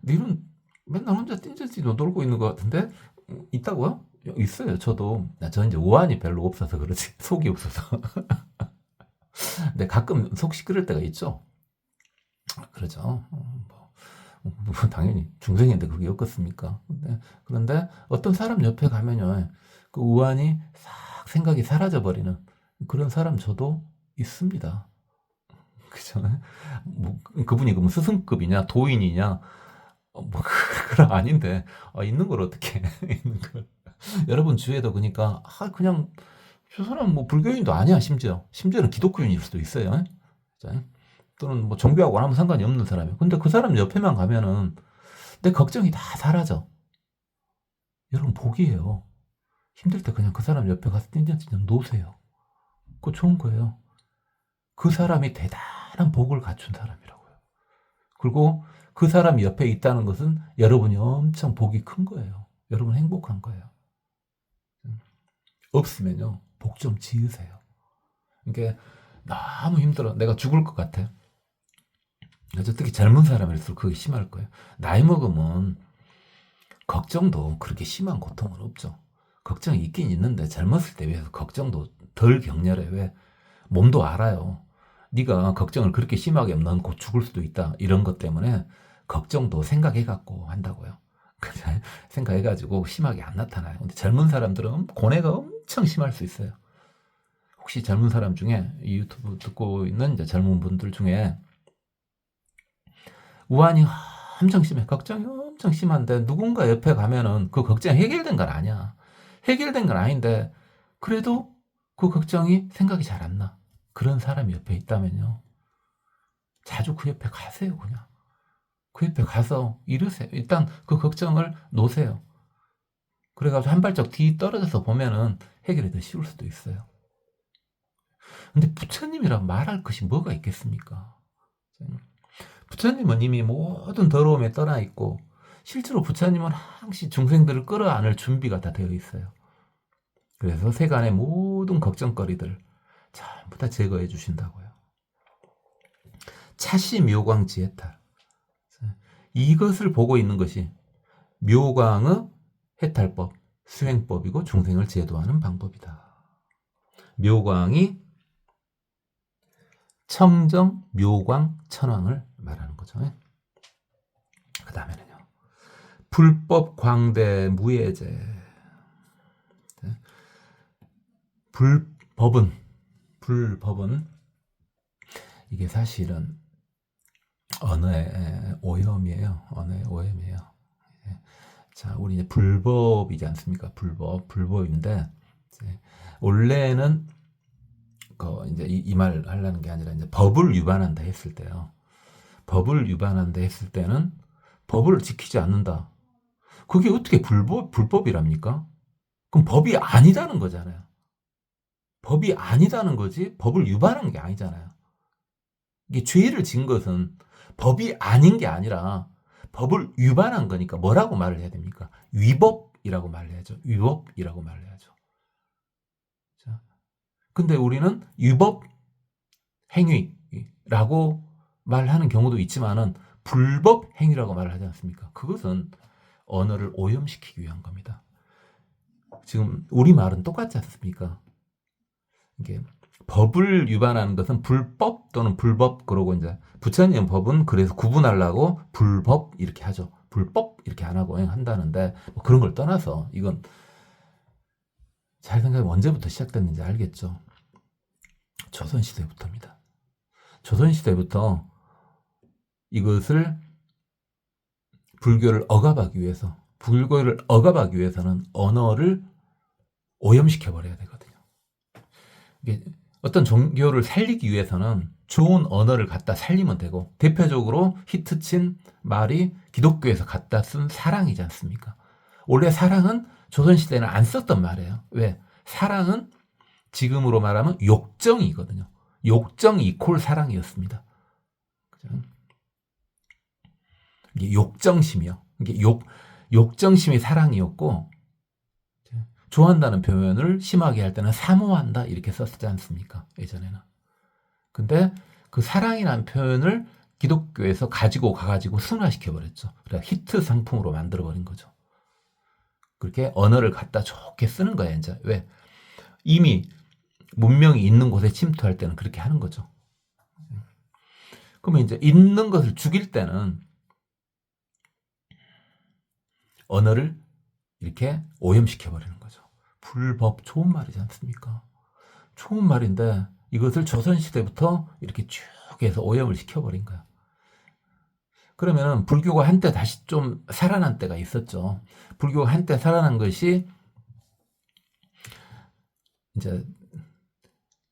니는 맨날 혼자 띵띵띵 놀고 있는 것 같은데? 있다고요? 있어요. 저도. 저 이제 우환이 별로 없어서 그렇지. 속이 없어서. 근데 가끔 속 시끄러울 때가 있죠. 그러죠. 당연히 중생인데 그게 없겠습니까? 그런데 어떤 사람 옆에 가면요, 그 우환이 싹 생각이 사라져버리는 그런 사람 저도 있습니다. 그죠? 그분이 그럼 스승급이냐, 도인이냐, 그건 아닌데, 있는 걸 어떻게 있는 걸. 여러분 주위에도 그러니까, 그냥, 저 사람 불교인도 아니야, 심지어는 기독교인일 수도 있어요. 또는 종교하고 아무 상관이 없는 사람이에요. 근데 그 사람 옆에만 가면은 내 걱정이 다 사라져. 여러분 복이에요. 힘들 때 그냥 그 사람 옆에 가서 띵띵띵 놓으세요. 그거 좋은 거예요. 그 사람이 대단한 복을 갖춘 사람이라고요. 그리고 그 사람이 옆에 있다는 것은 여러분이 엄청 복이 큰 거예요. 여러분 행복한 거예요. 없으면요, 복 좀 지으세요. 이게 너무 힘들어. 내가 죽을 것 같아. 특히 젊은 사람일수록 그게 심할 거예요. 나이 먹으면 걱정도 그렇게 심한 고통은 없죠. 걱정이 있긴 있는데 젊었을 때 비해서 걱정도 덜 격렬해. 왜? 몸도 알아요. 네가 걱정을 그렇게 심하게 하면 넌 곧 죽을 수도 있다. 이런 것 때문에 걱정도 생각해갖고 한다고요. 생각해가지고 심하게 안 나타나요. 근데 젊은 사람들은 고뇌가 엄청 심할 수 있어요. 혹시 젊은 사람 중에 이 유튜브 듣고 있는 이제 젊은 분들 중에 우환이 엄청 심해, 걱정이 엄청 심한데 누군가 옆에 가면은 그 걱정이 해결된 건 아니야. 해결된 건 아닌데 그래도 그 걱정이 생각이 잘 안 나. 그런 사람이 옆에 있다면요, 자주 그 옆에 가세요. 그냥 그 옆에 가서 이러세요. 일단 그 걱정을 놓으세요. 그래가지고 한 발짝 뒤 떨어져서 보면은 해결이 더 쉬울 수도 있어요. 근데 부처님이랑 말할 것이 뭐가 있겠습니까? 부처님은 이미 모든 더러움에 떠나 있고, 실제로 부처님은 항시 중생들을 끌어안을 준비가 다 되어 있어요. 그래서 세간의 모든 걱정거리들 전부 다 제거해 주신다고요. 차시 묘광 지혜탈. 이것을 보고 있는 것이 묘광의 해탈법, 수행법이고 중생을 제도하는 방법이다. 묘광이 청정, 묘광, 천왕을 말하는 거죠. 그 다음에는요, 불법 광대 무예제. 불법은 이게 사실은 언어의 오염이에요. 언어의 오염이에요. 자, 우리 이제 불법이지 않습니까? 불법인데, 원래는 이제 이 말 하려는 게 아니라, 이제 법을 위반한다 했을 때요. 법을 위반한다 했을 때는 법을 지키지 않는다. 그게 어떻게 불법이랍니까? 그럼 법이 아니다는 거잖아요. 법이 아니다는 거지 법을 위반한 게 아니잖아요. 이게 죄를 지은 것은 법이 아닌 게 아니라 법을 위반한 거니까 뭐라고 말을 해야 됩니까? 위법이라고 말을 해야죠. 위법이라고 말을 해야죠. 자, 근데 우리는 위법 행위라고 말하는 경우도 있지만은 불법 행위라고 말을 하지 않습니까? 그것은 언어를 오염시키기 위한 겁니다. 지금 우리 말은 똑같지 않습니까? 이게 법을 위반하는 것은 불법 또는 불법 그러고 이제 부처님 법은 그래서 구분하려고 불법 이렇게 하죠. 불법 이렇게 안 하고 그냥 한다는데 뭐 그런 걸 떠나서 이건 잘 생각하면 언제부터 시작됐는지 알겠죠. 조선시대부터입니다. 조선시대부터 이것을 불교를 억압하기 위해서 불교를 억압하기 위해서는 언어를 오염시켜 버려야 되거든요. 이게 어떤 종교를 살리기 위해서는 좋은 언어를 갖다 살리면 되고 대표적으로 히트친 말이 기독교에서 갖다 쓴 사랑이지 않습니까? 원래 사랑은 조선시대는 안 썼던 말이에요. 왜? 사랑은 지금으로 말하면 욕정이거든요. 욕정 이콜 사랑이었습니다. 이게 욕정심이요. 이게 욕정심이 사랑이었고 좋아한다는 표현을 심하게 할 때는 사모한다 이렇게 썼지 않습니까? 예전에는. 근데 그 사랑이라는 표현을 기독교에서 가지고 가가지고 순화시켜버렸죠. 그러니까 히트 상품으로 만들어버린 거죠. 그렇게 언어를 갖다 좋게 쓰는 거야, 이제. 왜? 이미 문명이 있는 곳에 침투할 때는 그렇게 하는 거죠. 그러면 이제 있는 것을 죽일 때는 언어를 이렇게 오염시켜버리는 거죠. 불법, 좋은 말이지 않습니까? 좋은 말인데 이것을 조선시대부터 이렇게 쭉 해서 오염을 시켜버린 거야. 그러면은 불교가 한때 다시 좀 살아난 때가 있었죠. 불교가 한때 살아난 것이 이제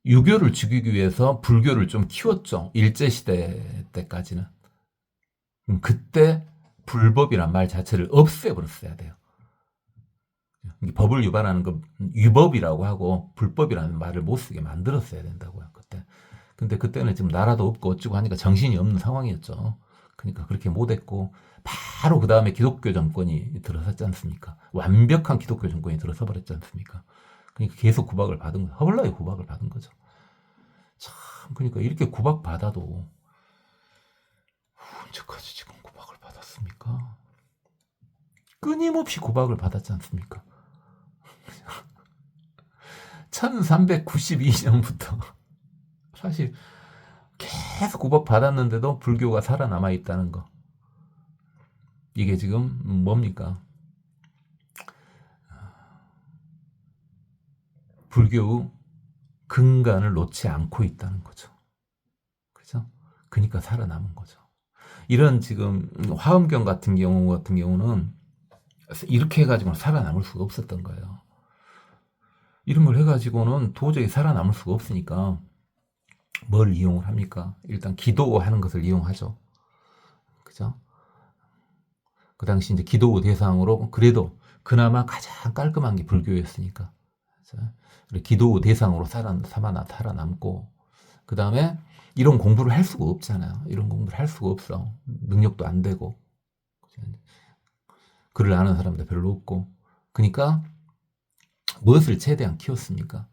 유교를 죽이기 위해서 불교를 좀 키웠죠. 일제시대 때까지는. 그때 불법이란 말 자체를 없애버렸어야 돼요. 법을 위반하는 거 위법이라고 하고 불법이라는 말을 못 쓰게 만들었어야 된다고요. 그때. 근데 그때는 지금 나라도 없고 어쩌고 하니까 정신이 없는 상황이었죠. 그러니까 그렇게 못했고 바로 그 다음에 기독교 정권이 들어섰지 않습니까? 완벽한 기독교 정권이 들어서 버렸지 않습니까? 그러니까 계속 구박을 받은 거예요. 허벌나게 구박을 받은 거죠. 참 그러니까 이렇게 구박 받아도 언제까지 지금 구박을 받았습니까? 끊임없이 구박을 받았지 않습니까? 1392년부터 사실 계속 구박 받았는데도 불교가 살아남아 있다는 거. 이게 지금 뭡니까? 불교의 근간을 놓지 않고 있다는 거죠. 그죠? 그러니까 살아남은 거죠. 이런 지금 화엄경 같은 경우는 이렇게 해가지고는 살아남을 수가 없었던 거예요. 이런 걸 해가지고는 도저히 살아남을 수가 없으니까 뭘 이용을 합니까? 일단 기도하는 것을 이용하죠. 그죠? 그 당시 이제 기도 대상으로 그래도 그나마 가장 깔끔한 게 불교였으니까. 기도 대상으로 살아남고 그 다음에 이런 공부를 할 수가 없잖아요. 이런 공부를 할 수가 없어. 능력도 안 되고 글을 아는 사람도 별로 없고 그러니까 무엇을 최대한 키웠습니까?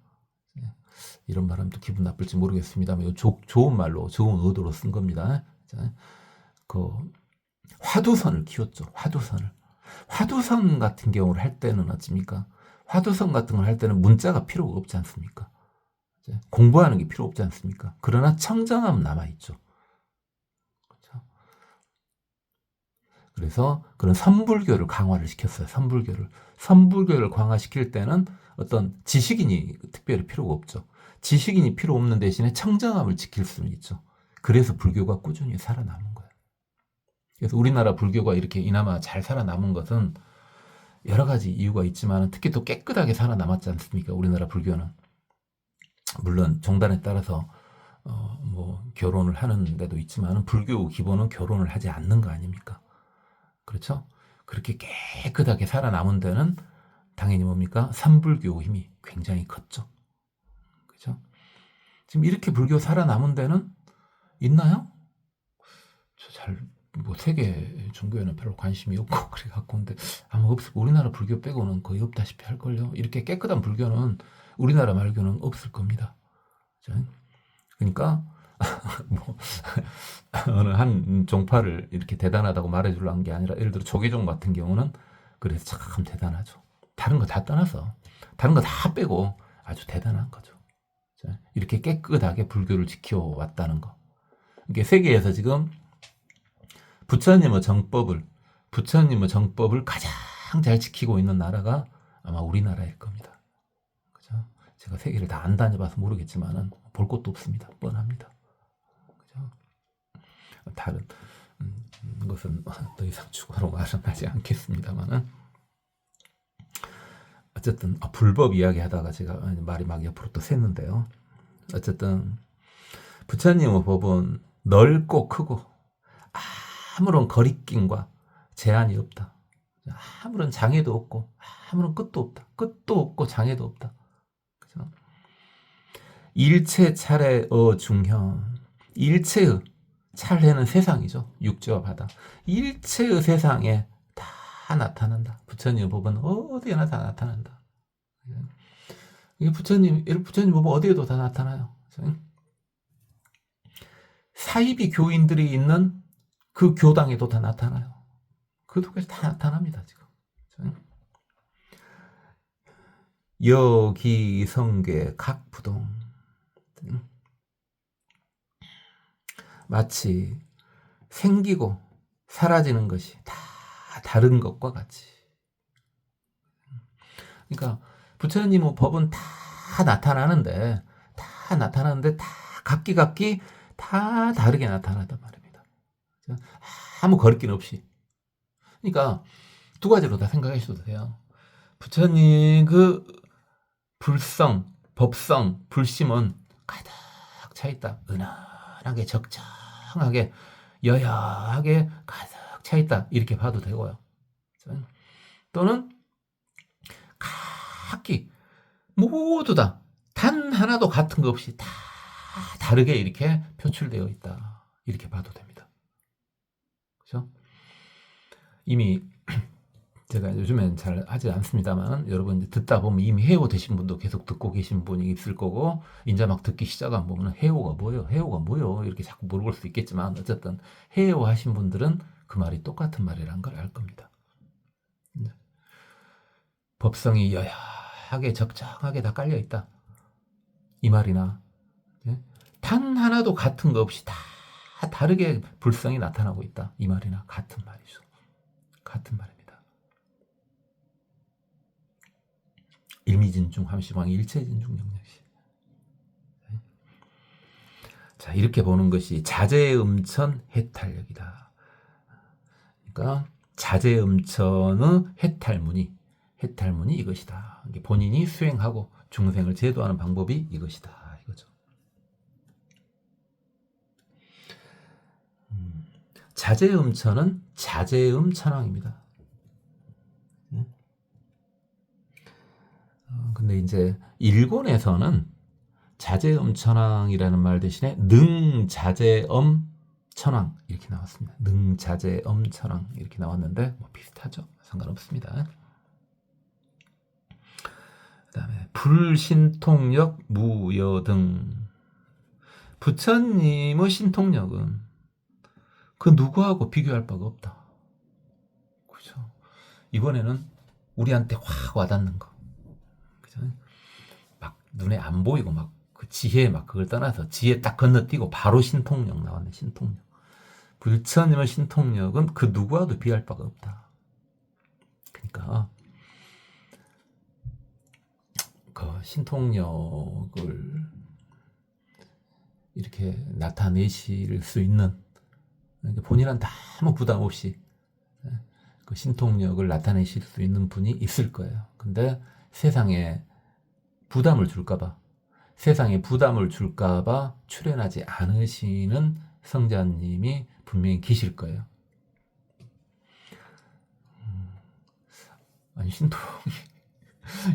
이런 말하면 기분 나쁠지 모르겠습니다만 좋은 말로 좋은 의도로 쓴 겁니다. 그 화두선을 키웠죠. 화두선 같은 경우를 할 때는 어찌입니까? 화두선 같은 걸 할 때는 문자가 필요가 없지 않습니까? 공부하는 게 필요 없지 않습니까? 그러나 청정함은 남아있죠. 그렇죠? 그래서 그런 선불교를 강화를 시켰어요. 선불교를 강화시킬 때는 어떤 지식인이 특별히 필요가 없죠. 지식인이 필요 없는 대신에 청정함을 지킬 수는 있죠. 그래서 불교가 꾸준히 살아남은 거예요. 그래서 우리나라 불교가 이렇게 이나마 잘 살아남은 것은 여러 가지 이유가 있지만 특히 또 깨끗하게 살아남았지 않습니까? 우리나라 불교는. 물론 종단에 따라서 뭐 결혼을 하는 데도 있지만 불교 기본은 결혼을 하지 않는 거 아닙니까? 그렇죠? 그렇게 깨끗하게 살아남은 데는 당연히 뭡니까? 삼불교 힘이 굉장히 컸죠. 그렇죠? 지금 이렇게 불교 살아남은 데는 있나요? 뭐 세계 종교에는 별로 관심이 없고 그래갖고 근데 아마 없고 우리나라 불교 빼고는 거의 없다시피 할걸요. 이렇게 깨끗한 불교는 우리나라 말고는 없을 겁니다. 그러니까 뭐 어느 한 종파를 이렇게 대단하다고 말해주려 한 게 아니라 예를 들어 조계종 같은 경우는 그래서 참 대단하죠. 다른 거 다 떠나서 다른 거 다 빼고 아주 대단한 거죠. 이렇게 깨끗하게 불교를 지켜왔다는 거. 이게 세계에서 지금 부처님의 정법을 가장 잘 지키고 있는 나라가 아마 우리나라일 겁니다. 그죠? 제가 세계를 다 안 다녀봐서 모르겠지만은 볼 것도 없습니다. 뻔합니다. 그죠? 다른 것은 더 이상 추가로 말은 하지 않겠습니다만은 어쨌든 불법 이야기하다가 제가 말이 막 옆으로 또 샜는데요. 어쨌든 부처님의 법은 넓고 크고 아무런 거리낌과 제한이 없다. 아무런 장애도 없고 아무런 끝도 없다. 끝도 없고 장애도 없다. 그죠? 일체 차례의 중현. 일체의 찰해는 세상이죠. 육지와 바다. 일체의 세상에 다 나타난다. 부처님의 법은 어디에나 다 나타난다. 이게 부처님 법은 어디에도 다 나타나요. 사이비 교인들이 있는 그 교당에도 다 나타나요. 그 독에서 다 나타납니다. 지금. 여기 성괴 각 부동. 마치 생기고 사라지는 것이 다 다른 것과 같이. 그러니까 부처님의 법은 다 나타나는데 다 각기 다 다르게 나타난단 말입니다. 아무 거리낌 없이. 그러니까 두 가지로 다 생각하셔도 돼요. 부처님 그 불성, 법성, 불심은 가득 차 있다. 은은하게 적정하게 여야하게 가득 차 있다. 이렇게 봐도 되고요. 또는 각기 모두 다 단 하나도 같은 거 없이 다 다르게 이렇게 표출되어 있다. 이렇게 봐도 됩니다. 그렇죠? 이미 제가 요즘엔 잘 하지 않습니다만 여러분 이제 듣다 보면 이미 해오 되신 분도 계속 듣고 계신 분이 있을 거고 이제 막 듣기 시작한 보면 해오가 뭐요? 이렇게 자꾸 물어볼 수 있겠지만 어쨌든 해오 하신 분들은 그 말이 똑같은 말이라는 걸 알 겁니다. 법성이 여야하게 적정하게 다 깔려 있다. 이 말이나 단 하나도 같은 거 없이 다 다르게 불성이 나타나고 있다. 이 말이나 같은 말이죠. 같은 말입니다. 일미진중 함시광 일체진중 영역시. 자, 이렇게 보는 것이 자제음천 해탈력이다. 그러니까 자제음천의 해탈문이 이것이다. 본인이 수행하고 중생을 제도하는 방법이 이것이다. 이거죠. 자제음천은 자제음천왕입니다. 근데 이제 일본에서는 자제음천왕이라는 말 대신에 능자제엄천왕 이렇게 나왔습니다. 능자제엄천왕 이렇게 나왔는데 뭐 비슷하죠. 상관없습니다. 그다음에 불신통력 무여등. 부처님의 신통력은 그 누구하고 비교할 바가 없다. 그렇죠? 이번에는 우리한테 확 와닿는 거. 그죠? 막 눈에 안 보이고 막 그 지혜 막 그걸 떠나서 지혜 딱 건너뛰고 바로 신통력 나왔네. 신통력. 부처님의 신통력은 그 누구와도 비할 바가 없다. 그러니까 그 신통력을 이렇게 나타내실 수 있는 본인한테 아무 부담 없이 그 신통력을 나타내실 수 있는 분이 있을 거예요. 근데 세상에 부담을 줄까봐 출연하지 않으시는 성자님이 분명히 계실 거예요. 아니 신통이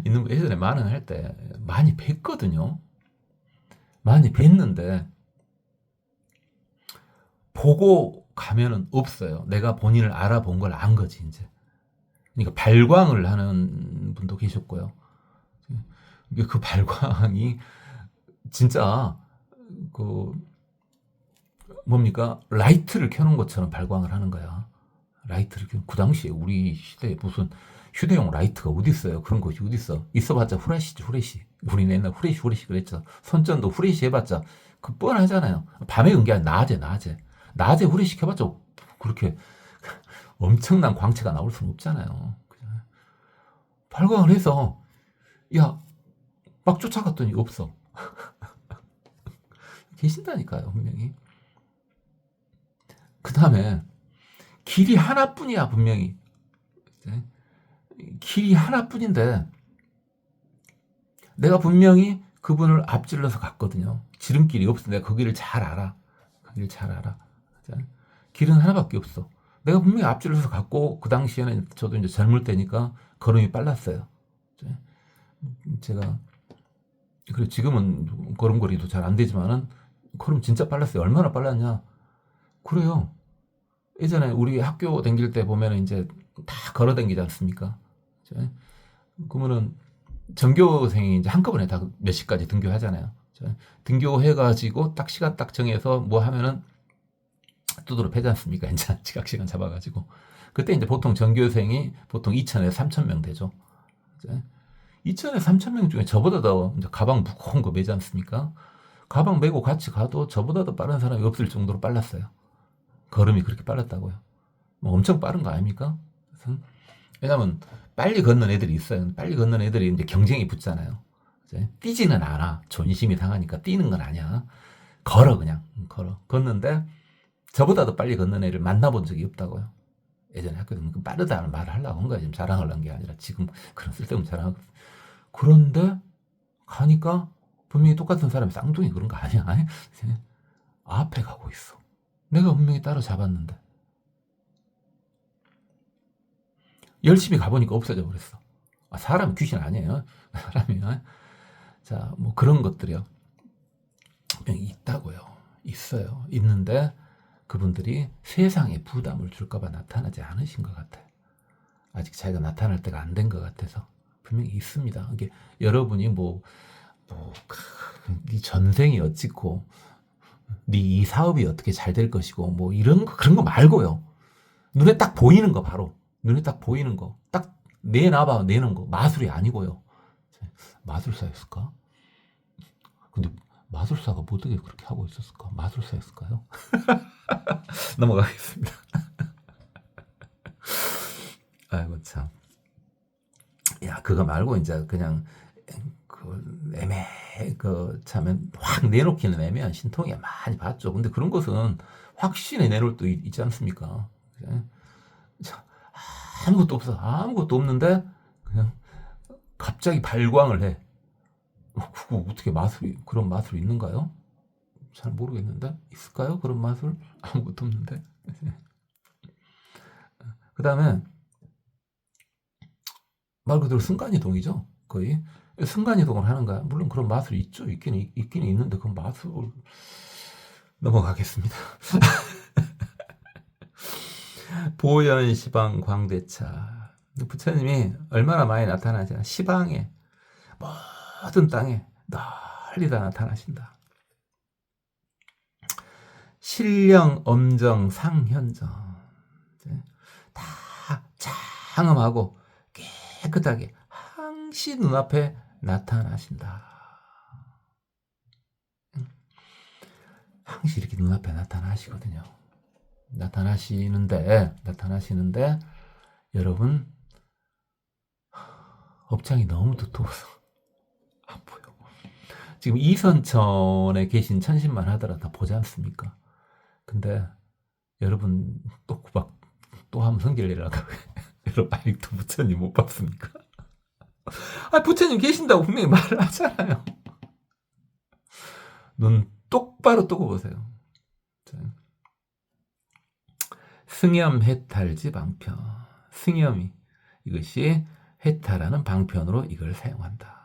있는 거 예전에 만행할 때 많이 뵀거든요. 많이 뵀는데 보고 가면은 없어요. 내가 본인을 알아본 걸 안 거지 이제. 그러니까 발광을 하는 분도 계셨고요. 그 발광이 진짜 그 뭡니까 라이트를 켜놓은 것처럼 발광을 하는 거야. 라이트를 켜놓은 그 당시에 우리 시대에 무슨 휴대용 라이트가 어디 있어요? 그런 것이 어디 있어? 있어봤자 후레쉬지, 후레쉬. 우리는 옛날 후레쉬 그랬죠. 손전도 후레쉬 해봤자 그 뻔하잖아요. 밤에 은 게 아니라 낮에 후레쉬 켜봤자 그렇게 엄청난 광채가 나올 수는 없잖아요. 발광을 해서 야 막 쫓아갔더니 없어. 계신다니까요, 분명히. 그 다음에 길이 하나뿐이야, 분명히. 길이 하나뿐인데 내가 분명히 그분을 앞질러서 갔거든요. 지름길이 없어. 내가 그 길을 잘 알아. 그 길을 잘 알아. 길은 하나밖에 없어. 내가 분명히 앞질러서 갔고 그 당시에는 저도 이제 젊을 때니까 걸음이 빨랐어요. 제가 그리고 지금은 걸음걸이도 잘 안 되지만은 걸음 진짜 빨랐어요. 얼마나 빨랐냐? 그래요. 예전에 우리 학교 다닐 때 보면 이제 다 걸어 다니지 않습니까? 그러면은 전교생이 이제 한꺼번에 다 몇 시까지 등교하잖아요. 등교해가지고 딱 시간 딱 정해서 뭐 하면은 두드러 패지 않습니까? 이제 지각 시간 잡아가지고 그때 이제 보통 전교생이 보통 2,000에서 3,000명 되죠. 2,000에서 3,000명 중에 저보다 더 이제 가방 무거운 거 매지 않습니까? 가방 메고 같이 가도 저보다 더 빠른 사람이 없을 정도로 빨랐어요. 걸음이 그렇게 빨랐다고요. 뭐 엄청 빠른 거 아닙니까? 왜냐면 빨리 걷는 애들이 있어요. 빨리 걷는 애들이 이제 경쟁이 붙잖아요. 뛰지는 않아. 존심이 상하니까 뛰는 건 아니야. 걸어 그냥 걸어. 걷는데 저보다 더 빨리 걷는 애를 만나본 적이 없다고요. 예전에 학교에서 빠르다는 말을 하려고 한 거야. 지금 자랑을 한 게 아니라 지금 그런 쓸데없는 자랑. 그런데 가니까 분명히 똑같은 사람이 쌍둥이 그런 거 아니야. 앞에 가고 있어. 내가 분명히 따라잡았는데 열심히 가보니까 없어져 버렸어. 사람이 귀신 아니에요. 사람이요. 자, 뭐 그런 것들이요. 분명히 있다고요. 있어요. 있는데 그분들이 세상에 부담을 줄까봐 나타나지 않으신 것 같아요. 아직 자기가 나타날 때가 안 된 것 같아서 분명히 있습니다. 이게 여러분이 네 전생이 어찌고 네 이 사업이 어떻게 잘 될 것이고 뭐 이런 거 그런 거 말고요. 눈에 딱 보이는 거 바로 눈에 딱 보이는 거 딱 내놔봐 내는 거 마술이 아니고요. 마술사였을까? 근데 마술사가 뭐 어떻게 그렇게 하고 있었을까? 마술사였을까요? 넘어가겠습니다. 아이고 참. 야 그거 말고 이제 그냥 참확 내놓기는 애매한 신통이 많이 봤죠. 근데 그런 것은 확신에 내놓을 때 있지 않습니까? 아무것도 없어. 아무것도 없는데 그냥 갑자기 발광을 해. 그거 어떻게 그런 마술이 있는가요? 잘 모르겠는데 있을까요? 그런 마술? 아무것도 없는데. 그 다음에 말 그대로 순간이동이죠. 거의 순간이동을 하는 거야. 물론 그런 마술이 있죠. 있긴 있는데 그 마술 넘어가겠습니다. 보현 시방 광대차. 부처님이 얼마나 많이 나타나시나. 시방에 모든 땅에 널리 다 나타나신다. 신령, 엄정, 상현정 다 장엄하고 깨끗하게 항시 눈앞에 나타나신다. 항시 이렇게 눈앞에 나타나시거든요. 나타나시는데 여러분 업장이 너무 두터워서 안 보여. 지금 이선천에 계신 천신만 하더라도 다 보지 않습니까? 근데 여러분 또 한번 성질 내려고 여러분 아직도 부처님 못 봤습니까? 부처님 계신다고 분명히 말을 하잖아요. 눈 똑바로 뜨고 보세요. 승염 해탈지 방편. 승염이 이것이 해탈하는 방편으로 이걸 사용한다.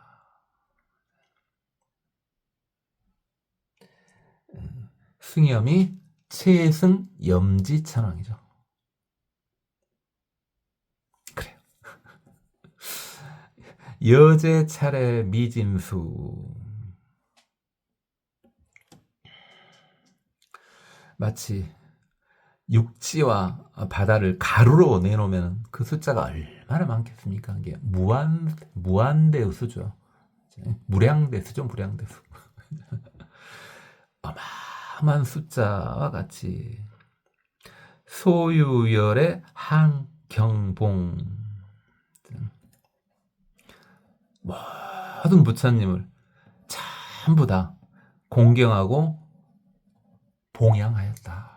승염이 최승 염지천왕이죠. 그래요. 여제 차례 미진수. 마치 육지와 바다를 가루로 내놓으면 그 숫자가 얼마나 많겠습니까? 이게 무한대수죠. 무량대수죠, 무량대수. 어마어마한 숫자와 같이 소유열의 한경봉, 모든 부처님을 전부 다 공경하고 봉양하였다.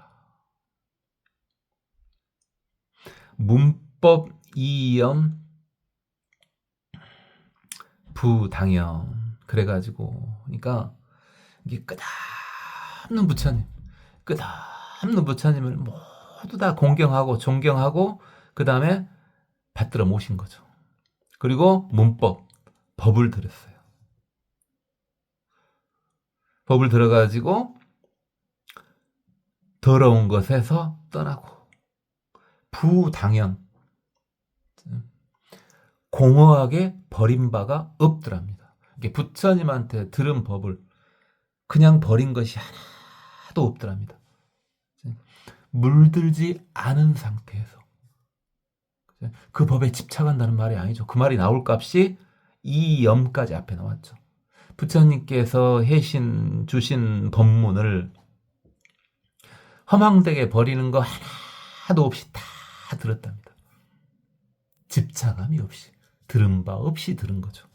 문법 이염 부당연. 그래가지고, 그러니까 이게 끝없는 부처님을 모두 다 공경하고 존경하고 그 다음에 받들어 모신 거죠. 그리고 법을 들었어요. 법을 들어가지고 더러운 것에서 떠나고 부당연, 공허하게 버린 바가 없더랍니다. 이게 부처님한테 들은 법을 그냥 버린 것이 하나도 없더랍니다. 물들지 않은 상태에서 그 법에 집착한다는 말이 아니죠. 그 말이 나올 값이 이 염까지 앞에 나왔죠. 부처님께서 주신 법문을 허망되게 버리는 거 하나도 없이 다 들었답니다. 집착함이 없이, 들은 바 없이 들은 거죠.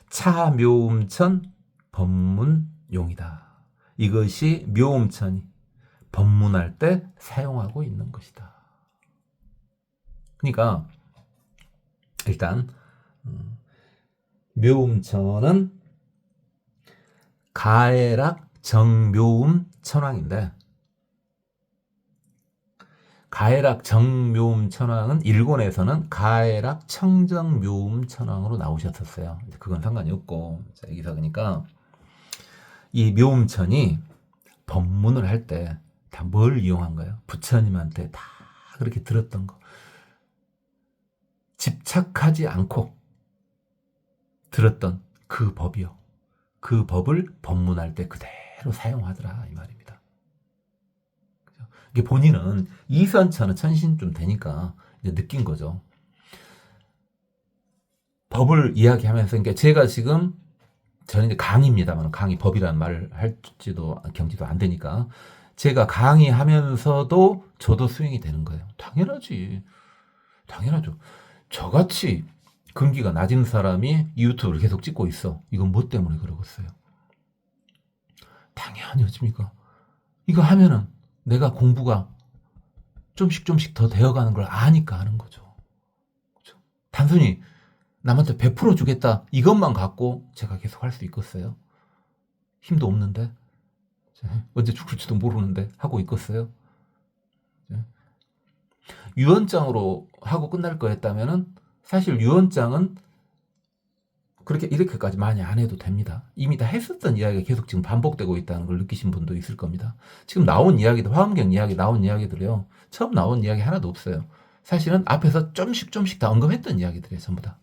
차묘음천 법문용이다. 이것이 묘음천이 법문할 때 사용하고 있는 것이다. 그러니까 일단 묘음천은 가해락 정묘음 천왕인데, 가해락 정묘음 천왕은 일본에서는 가해락 청정묘음 천왕으로 나오셨었어요. 그건 상관이 없고, 자, 여기서 그러니까 이 묘음천이 법문을 할 때 다 뭘 이용한 거예요? 부처님한테 다 그렇게 들었던 거, 집착하지 않고 들었던 그 법이요. 그 법을 법문할 때 그대로 사용하더라, 이 말입니다. 이게 본인은 이선천은 천신쯤 되니까 이제 느낀 거죠. 법을 이야기하면서, 그러니까 제가 지금 저는 이제 강의입니다만, 강의, 법이라는 말을 할지도 경지도 안 되니까 제가 강의하면서도 저도 수행이 되는 거예요. 당연하죠. 저같이 근기가 낮은 사람이 유튜브를 계속 찍고 있어. 이건 뭐 때문에 그러겠어요? 당연히 어집니까? 이거 하면은 내가 공부가 좀씩 더 되어가는 걸 아니까 하는 거죠. 그렇죠? 단순히 남한테 100% 주겠다 이것만 갖고 제가 계속 할 수 있겠어요? 힘도 없는데, 언제 죽을지도 모르는데 하고 있겠어요? 유언장으로 하고 끝날 거였다면은 사실 유언장은 그렇게 이렇게까지 많이 안 해도 됩니다. 이미 다 했었던 이야기가 계속 지금 반복되고 있다는 걸 느끼신 분도 있을 겁니다. 지금 나온 이야기도, 화엄경 이야기 나온 이야기들이요, 처음 나온 이야기 하나도 없어요. 사실은 앞에서 좀씩 다 언급했던 이야기들이에요, 전부 다.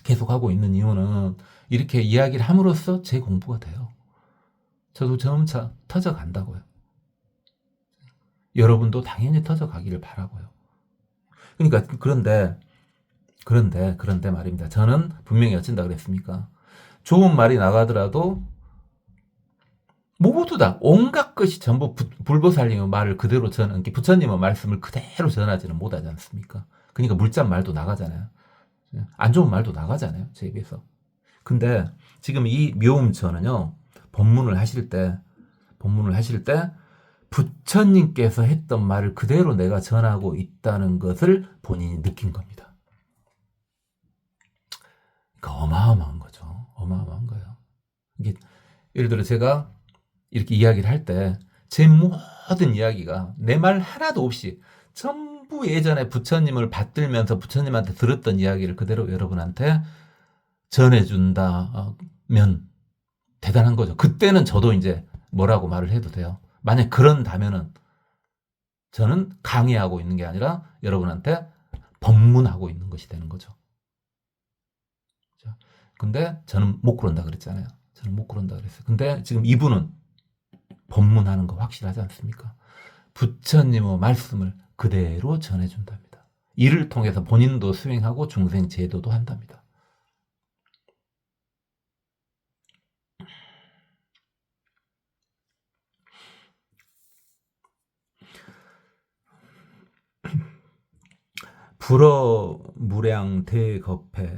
계속 하고 있는 이유는 이렇게 이야기를 함으로써 제 공부가 돼요. 저도 점차 터져간다고요. 여러분도 당연히 터져가기를 바라고요. 그러니까 그런데 말입니다. 저는 분명히 여친다 그랬습니까? 좋은 말이 나가더라도 모두 다 온갖 것이 전부 불보살님의 말을 그대로 부처님의 말씀을 그대로 전하지는 못하지 않습니까? 그러니까 물잔 말도 나가잖아요. 안 좋은 말도 나가잖아요, 제 입에서. 근데 지금 이 묘음천은요, 법문을 하실 때 부처님께서 했던 말을 그대로 내가 전하고 있다는 것을 본인이 느낀 겁니다. 그러니까 어마어마한 거죠. 어마어마한 거예요. 이게 예를 들어 제가 이렇게 이야기를 할 때 제 모든 이야기가 내 말 하나도 없이 전부 예전에 부처님을 받들면서 부처님한테 들었던 이야기를 그대로 여러분한테 전해준다면 대단한 거죠. 그때는 저도 이제 뭐라고 말을 해도 돼요. 만약 그런다면은 저는 강의하고 있는 게 아니라 여러분한테 법문하고 있는 것이 되는 거죠. 근데 저는 못 그런다 그랬잖아요. 저는 못 그런다 그랬어요. 근데 지금 이분은 법문하는 거 확실하지 않습니까? 부처님의 말씀을 그대로 전해준답니다. 이를 통해서 본인도 수행하고 중생 제도도 한답니다. 불어 무량 대겁해.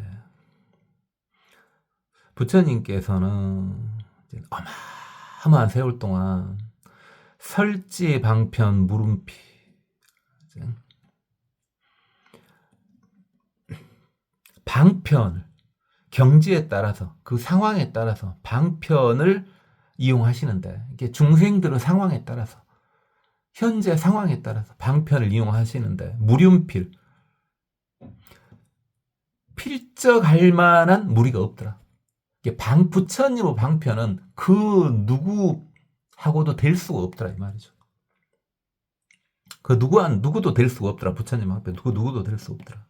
부처님께서는 어마어마한 세월 동안 설지 방편 물음피, 방편을 경지에 따라서 그 상황에 따라서 방편을 이용하시는데, 이게 중생들의 상황에 따라서 현재 상황에 따라서 방편을 이용하시는데, 무륜필, 필적할 만한 무리가 없더라. 부처님의 방편은 그 누구하고도 될 수가 없더라 이 말이죠. 그 누구도 될 수가 없더라. 부처님 방편 그 누구도 될 수 없더라.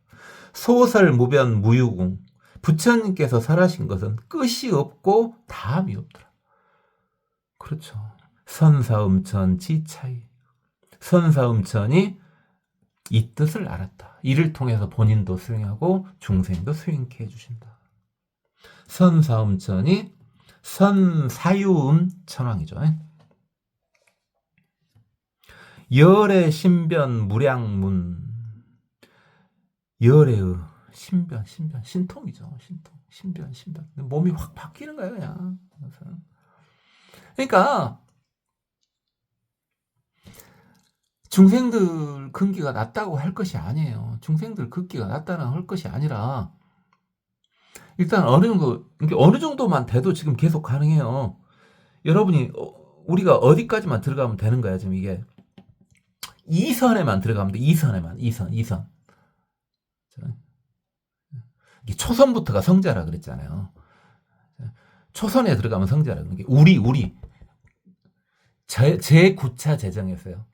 소설 무변 무유궁, 부처님께서 설하신 것은 끝이 없고 다음이 없더라. 그렇죠. 선사음천 지차이, 선사음천이 이 뜻을 알았다. 이를 통해서 본인도 수행하고 중생도 수행케 해주신다. 선사음천이 선사유음 천왕이죠. 열의 신변 무량문, 열의 신변 신통이죠. 신통 신변 몸이 확 바뀌는 거예요 그냥. 그러니까 중생들 근기가 낮다고 할 것이 아니에요. 중생들 근기가 낮다는 할 것이 아니라 일단 어느 정도만 돼도 지금 계속 가능해요. 여러분이 우리가 어디까지만 들어가면 되는 거야. 지금 이게 2선에만 들어가면 돼. 2선. 이게 초선부터가 성자라 그랬잖아요. 초선에 들어가면 성자라 그런 게 우리 제 구차 재정이었어요.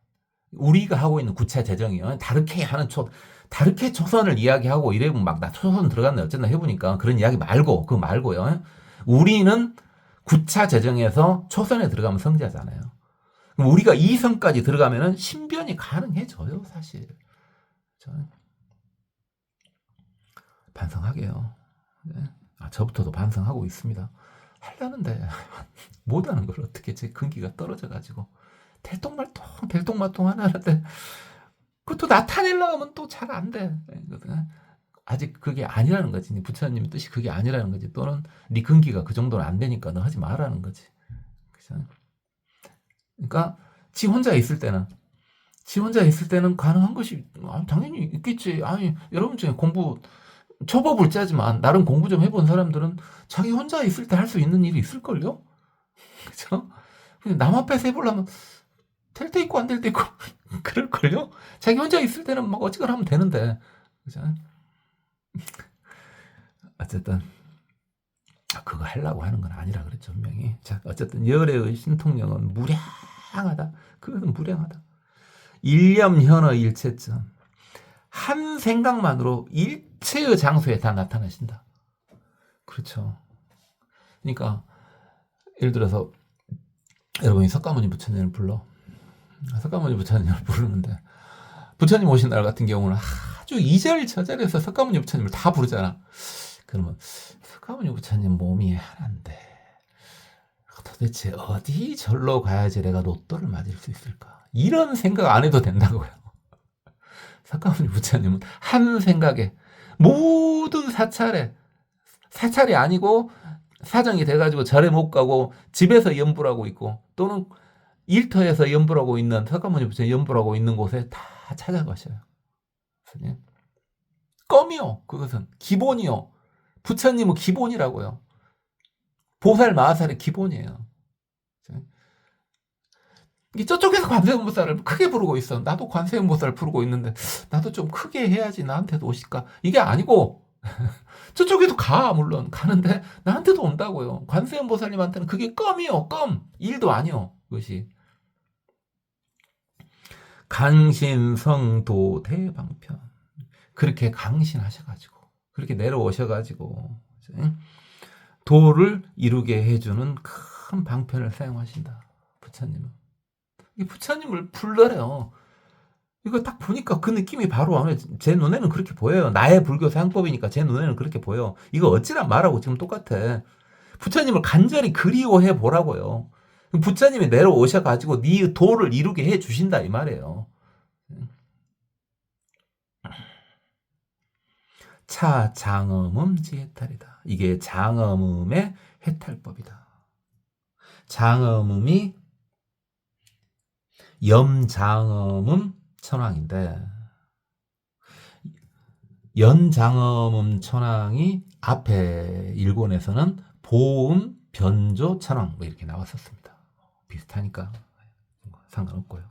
우리가 하고 있는 구차 재정이요. 다르게 초선을 이야기하고 이래면 막 나 초선 들어갔네 어쨌나 해보니까 그런 이야기 말고 그거 말고요. 우리는 구차 재정에서 초선에 들어가면 성자잖아요. 그럼 우리가 2선까지 들어가면은 신변이 가능해져요 사실. 반성하게요. 네. 저부터도 반성하고 있습니다. 하려는데 못하는 걸 어떻게 제 근기가 떨어져가지고 들통말통 하는데 그것도 나타내려고 하면 또 잘 안 돼. 아직 그게 아니라는 거지. 부처님 뜻이 그게 아니라는 거지. 또는 네 근기가 그 정도는 안 되니까 너 하지 말라는 거지. 그러니까 지 혼자 있을 때는 가능한 것이 당연히 있겠지. 아니 여러분 중에 공부 초보를 짜지만 나름 공부 좀 해본 사람들은 자기 혼자 있을 때 할 수 있는 일이 있을걸요? 그죠? 남 앞에서 해보려면 될 때 있고 안 될 때 있고 그럴걸요? 자기 혼자 있을 때는 막 어찌거나 하면 되는데. 그죠? 어쨌든 그거 하려고 하는 건 아니라 그랬죠 분명히. 자 어쨌든 열의 신통령은 무량하다. 그것은 무량하다. 일념현어 일체점, 한 생각만으로 일체의 장소에 다 나타나신다. 그렇죠. 그러니까 예를 들어서 여러분이 석가모니 부처님을 불러. 석가모니 부처님을 부르는데 부처님 오신 날 같은 경우는 아주 이절저절해서 석가모니 부처님을 다 부르잖아. 그러면 석가모니 부처님 몸이 하나인데 도대체 어디 절로 가야지 내가 로또를 맞을 수 있을까? 이런 생각 안 해도 된다고요. 석가모니 부처님은 한 생각에 모든 사찰이 아니고 사정이 돼가지고 절에 못 가고 집에서 염불하고 있고 또는 일터에서 염불하고 있는 석가모니 부처님 염불하고 있는 곳에 다 찾아가셔요. 껌이요. 그것은 기본이요. 부처님은 기본이라고요. 보살 마하살의 기본이에요. 저쪽에서 관세음보살을 크게 부르고 있어. 나도 관세음보살 부르고 있는데 나도 좀 크게 해야지 나한테도 오실까? 이게 아니고 저쪽에도 물론 가는데 나한테도 온다고요. 관세음보살님한테는 그게 껌이요. 껌. 일도 아니요. 그것이. 강신성도 대방편. 그렇게 강신하셔가지고 그렇게 내려오셔가지고 도를 이루게 해주는 큰 방편을 사용하신다. 부처님은. 이 부처님을 불러래요. 이거 딱 보니까 그 느낌이 바로 와요. 제 눈에는 그렇게 보여요. 나의 불교 사용법이니까 제 눈에는 그렇게 보여. 이거 어찌란 말하고 지금 똑같아. 부처님을 간절히 그리워해 보라고요. 부처님이 내려오셔가지고 네 도를 이루게 해 주신다 이 말이에요. 차 장엄음 지해탈이다. 이게 장엄음의 해탈법이다. 장엄음이 염장엄음 천왕인데 연장엄음 천왕이 앞에 일본에서는 보음 변조 천왕 뭐 이렇게 나왔었습니다. 비슷하니까 상관없고요.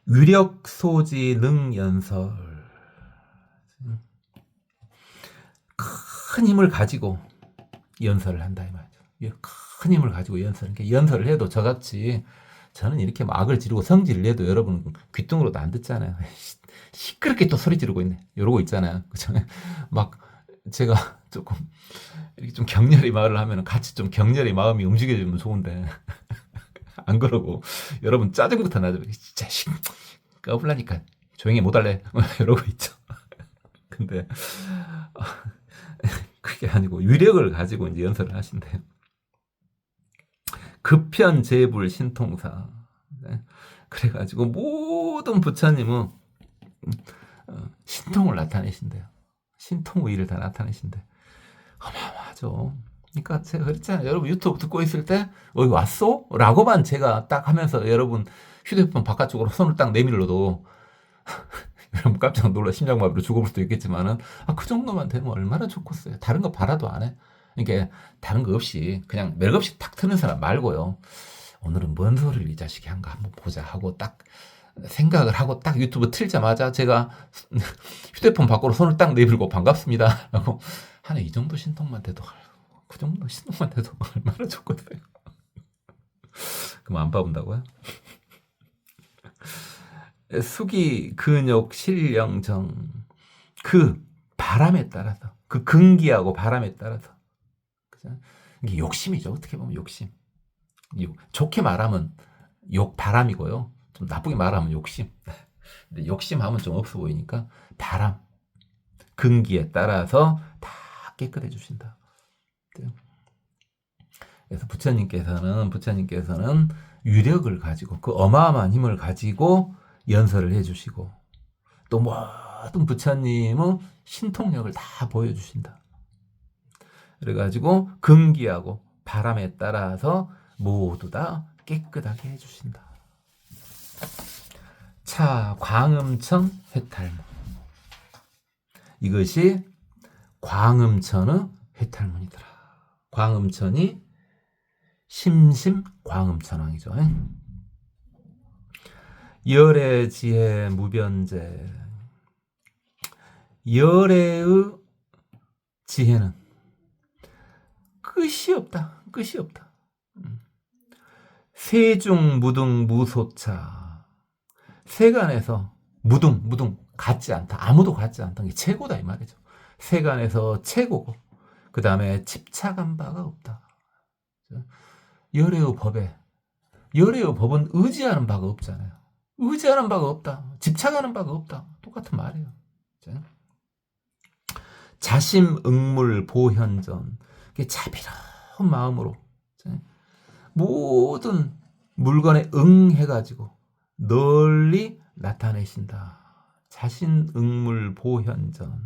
위력소지 능연설 큰 힘을 가지고 연설을 한다 이 말이죠. 큰 힘을 가지고 연설을 해도 저같이 저는 이렇게 막 악을 지르고 성질을 내도 여러분 귀뚱으로도 안 듣잖아요. 시끄럽게 또 소리 지르고 있네. 이러고 있잖아요. 그죠? 막 제가 조금 이렇게 좀 격렬히 말을 하면 같이 좀 격렬히 마음이 움직여주면 좋은데 안 그러고 여러분 짜증부터 나죠. 진짜 까불라니까 조용히 못 할래. 이러고 있죠. 근데 그게 아니고 위력을 가지고 이제 연설을 하신대요. 급현재불 신통사. 네. 그래가지고 모든 부처님은 신통을 나타내신대요. 신통의를 다 나타내신대. 어마어마하죠. 그러니까 제가 그랬잖아요. 여러분 유튜브 듣고 있을 때 여기 왔어? 라고만 제가 딱 하면서 여러분 휴대폰 바깥쪽으로 손을 딱 내밀어도 여러분 깜짝 놀라 심장마비로 죽어볼 수도 있겠지만은 그 정도만 되면 얼마나 좋겠어요. 다른 거 바라도 안 해. 그러니까 다른 거 없이 그냥 맥없이 탁 트는 사람 말고요. 오늘은 뭔 소리를 이 자식이 한가 한번 보자 하고 딱 생각을 하고 딱 유튜브 틀자마자 제가 휴대폰 밖으로 손을 딱 내밀고 반갑습니다 라고 하는 이 정도 신통만 돼도 그 정도 신통만 돼도 얼마나 좋겠어요. 그럼 안 봐본다고요? 수기 근욕 실령정 그 바람에 따라서 그 근기하고 바람에 따라서 그죠? 이게 욕심이죠. 어떻게 보면 욕심. 좋게 말하면 바람이고요. 좀 나쁘게 말하면 욕심. 근데 욕심하면 좀 없어 보이니까 바람, 근기에 따라서 다 깨끗해 주신다. 그래서 부처님께서는 위력을 가지고 그 어마어마한 힘을 가지고 연설을 해주시고 또 모든 부처님은 신통력을 다 보여주신다. 그래가지고 근기하고 바람에 따라서 모두 다 깨끗하게 해주신다. 차 광음천 해탈문. 이것이 광음천의 해탈문이더라. 광음천이 심심 광음천왕이죠. 열의 지혜 무변제. 열의 지혜는 끝이 없다. 끝이 없다. 세중 무등 무소차. 세간에서 무등 같지 않다. 아무도 같지 않다. 게 최고다 이 말이죠. 세간에서 최고고 그 다음에 집착한 바가 없다. 열의 법은 의지하는 바가 없잖아요. 의지하는 바가 없다. 집착하는 바가 없다. 똑같은 말이에요. 자심응물 보현전. 자비로운 마음으로 모든 물건에 응해가지고 널리 나타내신다. 자신응물 보현전.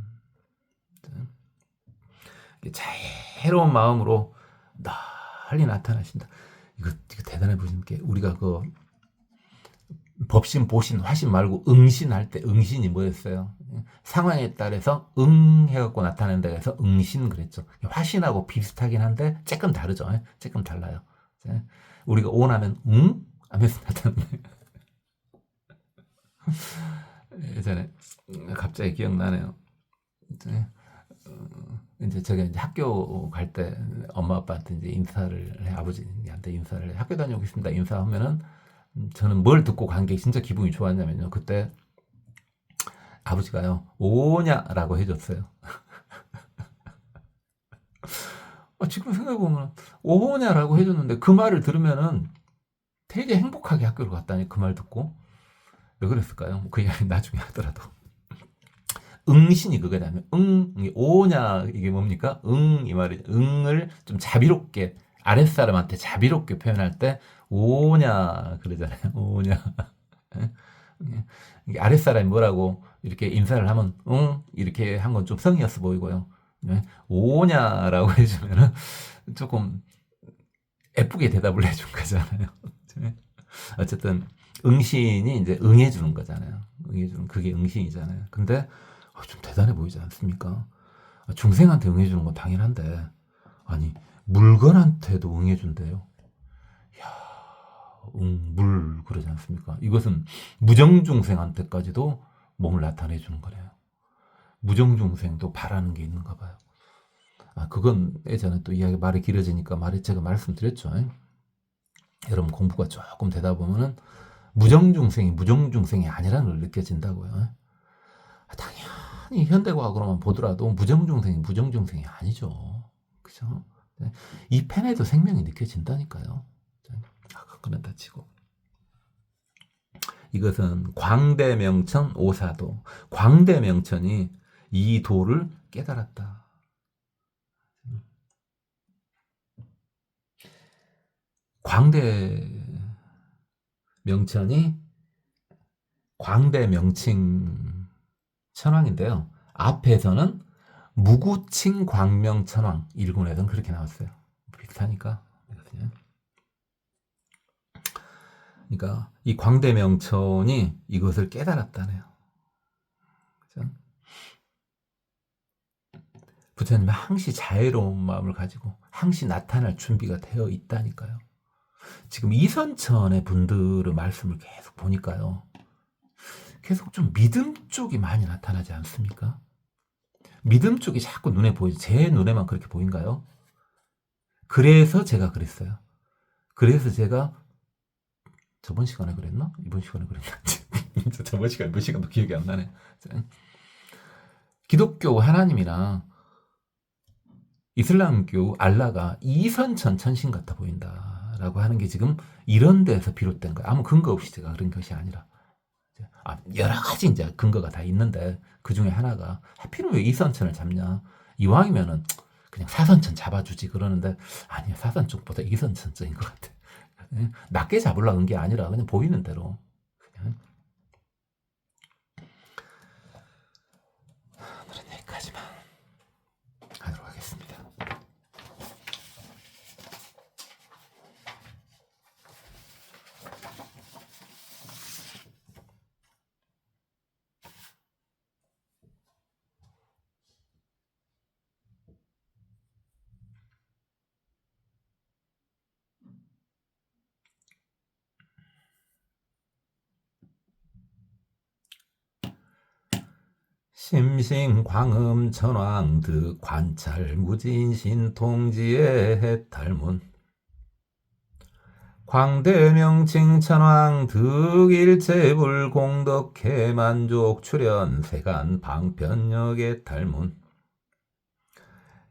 자애로운 마음으로 널리 나타나신다. 이거 대단해 보시는 게 우리가 그 법신, 보신, 화신 말고 응신할 때 응신이 뭐였어요? 상황에 따라서 해갖고 나타낸다 해서 응신 그랬죠. 화신하고 비슷하긴 한데 조금 다르죠. 조금 달라요. 우리가 원하면 하면서 나타나는 예전에 갑자기 기억나네요. 이제 제가 이제 학교 갈 때 엄마 아빠한테 이제 인사를 해, 아버지한테 인사를 해. 학교 다녀오겠습니다. 인사하면은 저는 뭘 듣고 간 게 진짜 기분이 좋았냐면요. 그때 아버지가요, 오냐라고 해줬어요. 지금 생각해보면 오냐라고 해줬는데 그 말을 들으면은 되게 행복하게 학교를 갔다니 그 말 듣고 왜 그랬을까요? 그 이야기 나중에 하더라도 응신이 그거냐면 오냐 이게 뭡니까? 이 말이 응을 좀 자비롭게 아랫사람한테 자비롭게 표현할 때 오냐 그러잖아요. 오냐 이게 아랫사람이 뭐라고 이렇게 인사를 하면 응 이렇게 한 건 좀 성의였어 보이고요. 오냐라고 해주면은 조금 예쁘게 대답을 해준 거잖아요. 어쨌든 응신이 이제 응해주는 거잖아요. 응해주는 그게 응신이잖아요. 근데 좀 대단해 보이지 않습니까? 중생한테 응해주는 건 당연한데 아니 물건한테도 응해준대요. 물 그러지 않습니까? 이것은 무정중생한테까지도 몸을 나타내 주는 거래요. 무정중생도 바라는 게 있는가 봐요. 그건 예전에 또 이야기 말이 길어지니까 제가 말씀드렸죠. 여러분 공부가 조금 되다 보면은 무정중생이 무정중생이 아니라는 걸 느껴진다고요. 당연히 현대과학으로만 보더라도 무정중생이 무정중생이 아니죠. 그죠? 이 펜에도 생명이 느껴진다니까요. 그건 다 치고. 이것은 광대명천 오사도. 광대명천이 이 도를 깨달았다. 광대명천이 광대명칭 천왕인데요. 앞에서는 무구칭 광명천왕 1군에서는 그렇게 나왔어요. 비슷하니까. 그러니까 이 광대명천이 이것을 깨달았다네요. 그죠? 부처님은 항시 자애로운 마음을 가지고 항시 나타날 준비가 되어 있다니까요. 지금 이선천의 분들의 말씀을 계속 보니까요. 계속 좀 믿음 쪽이 많이 나타나지 않습니까? 믿음 쪽이 자꾸 눈에 보이죠. 제 눈에만 그렇게 보인가요? 그래서 제가 그랬어요. 그래서 제가 저번 시간에 그랬나? 이번 시간에 그랬나? 저번 시간, 이번 시간도 기억이 안 나네. 기독교 하나님이나 이슬람교 알라가 이선천 천신 같아 보인다라고 하는 게 지금 이런 데서 비롯된 거예요. 아무 근거 없이 제가 그런 것이 아니라. 여러 가지 이제 근거가 다 있는데 그 중에 하나가 하필이면 왜 이선천을 잡냐? 이왕이면은 그냥 사선천 잡아주지 그러는데 아니야 사선 쪽보다 이선천적인 것 같아. 낮게 잡으려는 게 아니라 그냥 보이는 대로 그냥 오늘은 여기까지만 하도록 하겠습니다. 심신광음 천왕득 관찰 무진신 통지의 해탈문 광대명칭 천왕득 일체불 공덕해 만족 출현 세간 방편역의 탈문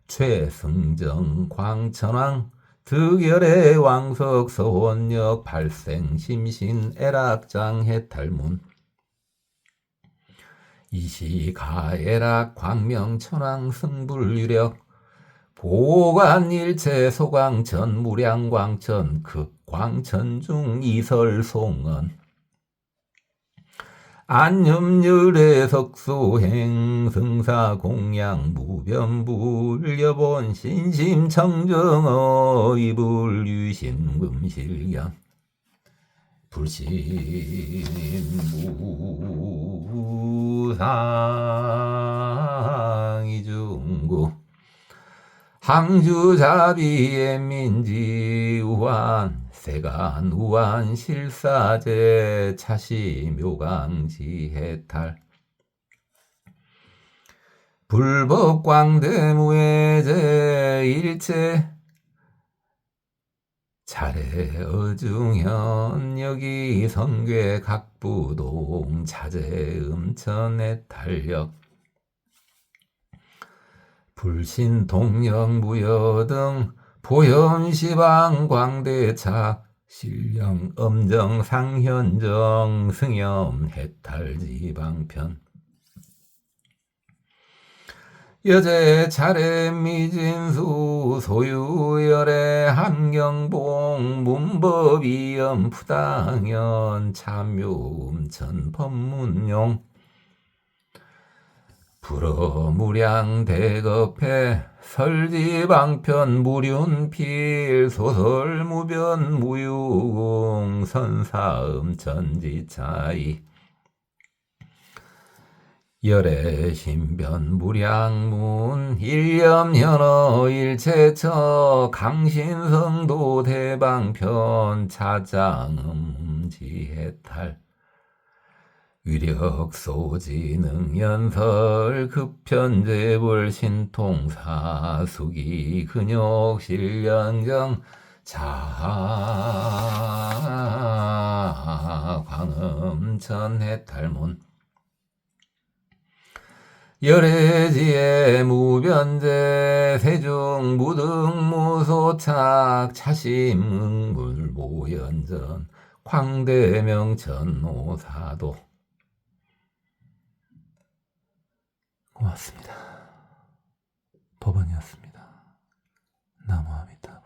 최승정 광천왕 득열의 왕석 서원역 발생 심신 애락장 해탈문 이시가애락 광명천왕 승불유력 보관일체 소광천 무량광천 극광천중 이설송언 안념열의 석수행 승사공양 무변불여본 신심청정어 이불유신금실견 불신무상이중구 항주자비의 민지우한 세간우한 실사제 차시묘강지해탈 불법광대무해제 일체 차례 어중현 여기 성괴 각부동 자재 음천의 탄력 불신 동력 무여 등 보현시방 광대차 신령 엄정 상현정 승염 해탈 지방편 여제 차례 미진수 소유열애 한경봉 문법이염 부당연 참묘음천 법문용 불어무량 대급해 설지방편 무륜필 소설무변 무유공 선사음 전지차이 열애신변 무량문 일념현어 일체처 강신성도 대방편 차장음지해탈 위력소지능연설 급편재불 신통사수기 근욕실련경 자광음천해탈문 열애지의 무변제 세중무등무소착 차심응불모연전 광대명천노사도 고맙습니다. 법원이었습니다. 나무아미타